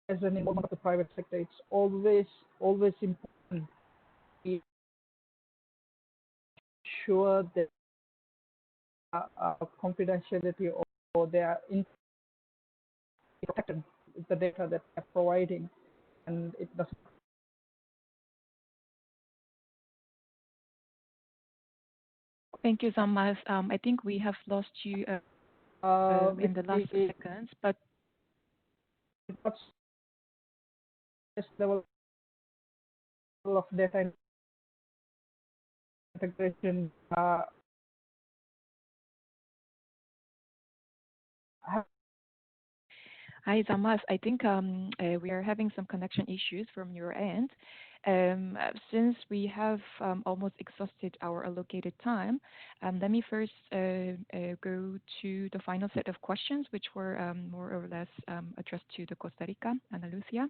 there's an involvement of the private sector, it's always important to ensure that confidentiality or they are protected with the data that they're providing, and it doesn't. Thank you, Zamas. I think we have lost you in the last seconds, but what's this level of data integration hi, Zamas. I think we are having some connection issues from your end. Since we have almost exhausted our allocated time, let me first go to the final set of questions, which were more or less addressed to the Costa Rica, Ana Lucia.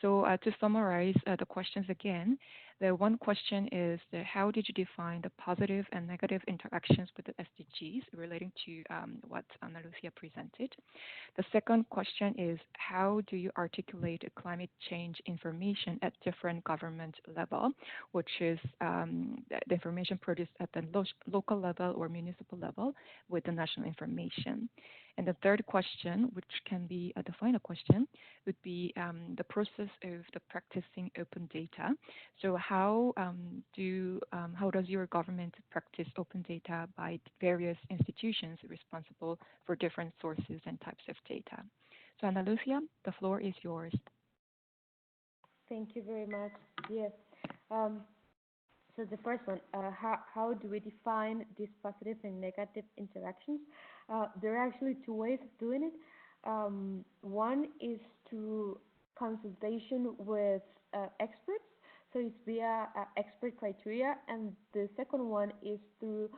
So to summarize the questions again, the one question is how did you define the positive and negative interactions with the SDGs relating to what Ana Lucia presented? The second question is how do you articulate climate change information at different government level, which is the information produced at the local level or municipal level with the national information? And the third question, which can be the final question, would be the process of the practicing open data. So how does your government practice open data by various institutions responsible for different sources and types of data? So Ana Lucia, the floor is yours. Thank you very much. Yes. So the first one, how do we define these positive and negative interactions? There are actually two ways of doing it. One is through consultation with experts, so it's via expert criteria, and the second one is through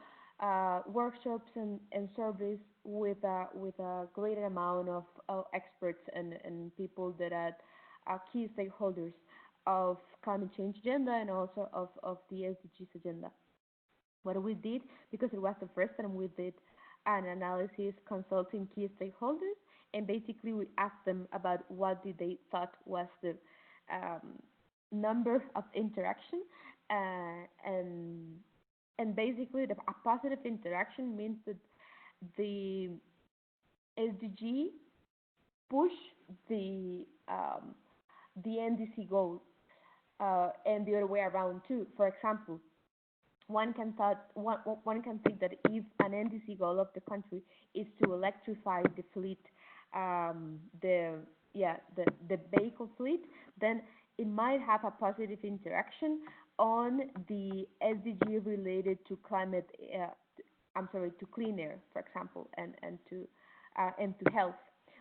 workshops and surveys with a greater amount of experts and people that are key stakeholders of climate change agenda and also of the SDGs agenda. What we did, because it was the first time we did an analysis consulting key stakeholders, and basically we asked them about what did they thought was the number of interaction, and basically a positive interaction means that the SDG push the NDC goals, and the other way around too. For example, one can think that if an NDC goal of the country is to electrify the fleet, the vehicle fleet, then it might have a positive interaction on the SDG related to climate, to clean air, for example, and to health.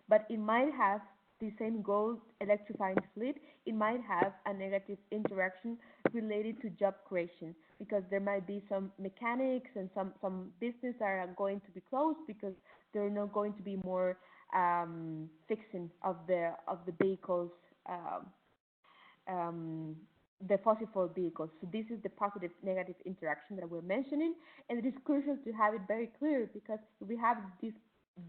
But it might have the same goal, electrifying the fleet, it might have a negative interaction related to job creation because there might be some mechanics and some business that are going to be closed because there are not going to be more fixing of the vehicles, um, um, the fossil fuel vehicles. So this is the positive negative interaction that we're mentioning, and it is crucial to have it very clear because if we have this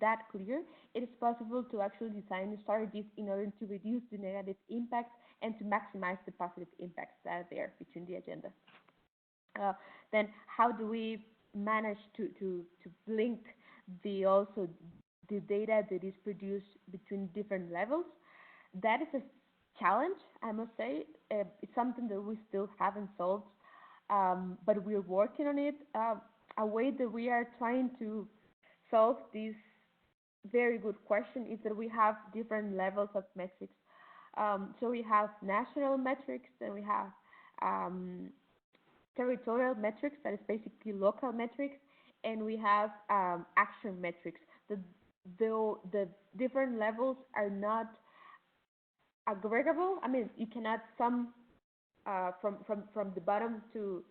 that clear, it is possible to actually design strategies in order to reduce the negative impacts and to maximize the positive impacts that are there between the agenda. Uh, then how do we manage to link the also the data that is produced between different levels? That is a challenge, I must say. It's something that we still haven't solved, but we're working on it. A way that we are trying to solve this very good question is that we have different levels of metrics. So we have national metrics, then we have um, territorial metrics, that is basically local metrics, and we have action metrics. The different levels are not aggregable. I mean, you cannot sum from the bottom to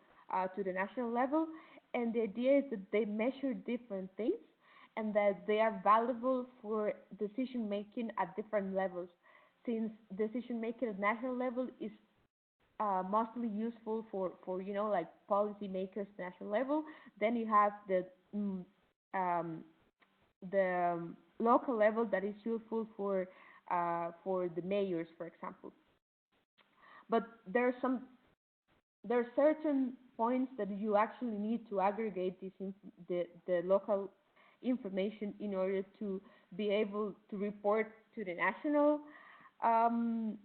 the national level, and the idea is that they measure different things and that they are valuable for decision making at different levels. Since decision making at national level is mostly useful for like policymakers national level, then you have mm, um, the local level that is useful for the mayors, for example. But there are certain points that you actually need to aggregate the local information in order to be able to report um,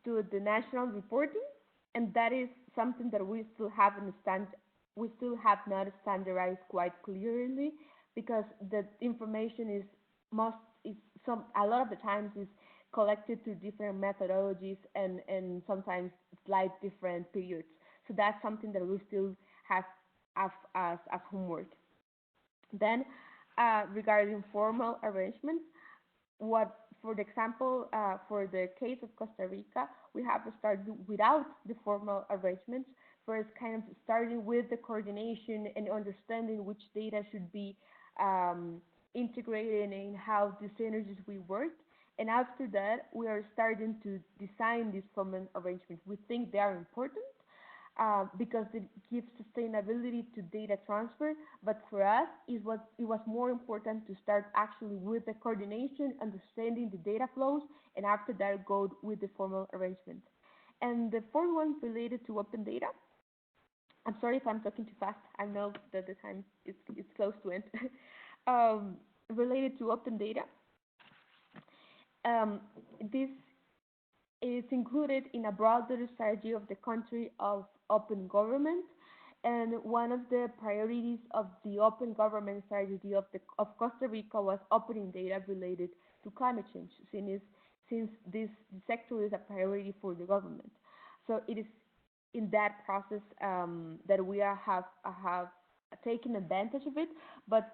to the national reporting, and that is something that we still have not standardized quite clearly because the information most is some a lot of the times is collected through different methodologies and sometimes slight different periods. So that's something that we still have as homework. Then, regarding formal arrangements, what, for the example, for the case of Costa Rica, we have to start without the formal arrangements. First, kind of starting with the coordination and understanding which data should be um, integrated and how the synergies will work. And after that, we are starting to design these formal arrangements. We think they are important because it gives sustainability to data transfer. But for us, it was more important to start actually with the coordination, understanding the data flows, and after that, go with the formal arrangement. And the fourth one related to open data. I'm sorry if I'm talking too fast. I know that the time is close to end. um, Related to open data, um, this is included in a broader strategy of the country of open government. And one of the priorities of the open government strategy of Costa Rica was opening data related to climate change, since this sector is a priority for the government. So it is in that process that we have taken advantage of it, but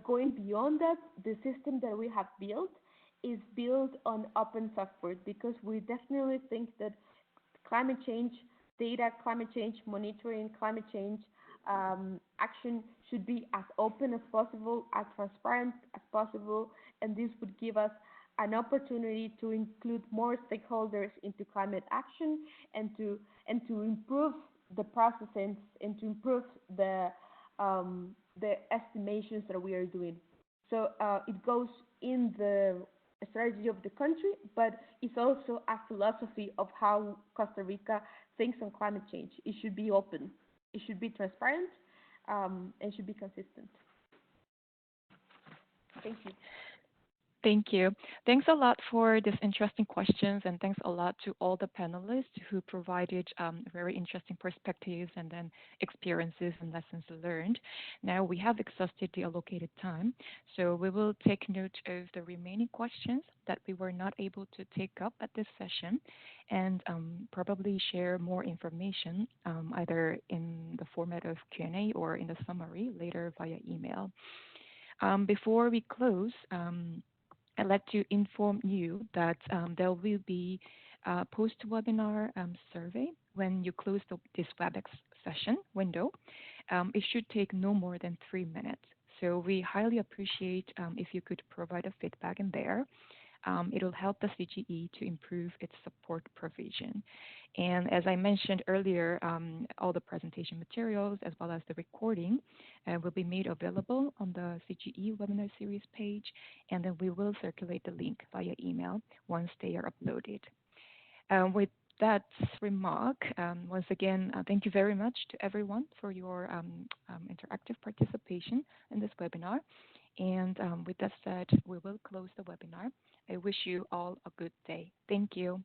going beyond that, the system that we have built is built on open software because we definitely think that climate change data, climate change monitoring, climate change action should be as open as possible, as transparent as possible, and this would give us an opportunity to include more stakeholders into climate action and to improve the processes and to improve the estimations that we are doing. So it goes in the strategy of the country, but it's also a philosophy of how Costa Rica thinks on climate change. It should be open, it should be transparent, and should be consistent. Thank you. Thank you. Thanks a lot for these interesting questions, and thanks a lot to all the panelists who provided very interesting perspectives and then experiences and lessons learned. Now we have exhausted the allocated time, so we will take note of the remaining questions that we were not able to take up at this session, and probably share more information either in the format of Q&A or in the summary later via email. Before we close, I'd like to inform you that there will be a post-webinar survey when you close this WebEx session window. It should take no more than 3 minutes. So we highly appreciate if you could provide a feedback in there. It'll help the CGE to improve its support provision. And as I mentioned earlier, all the presentation materials as well as the recording will be made available on the CGE webinar series page, and then we will circulate the link via email once they are uploaded. With that remark, once again, thank you very much to everyone for your interactive participation in this webinar. And with that said, we will close the webinar. I wish you all a good day. Thank you.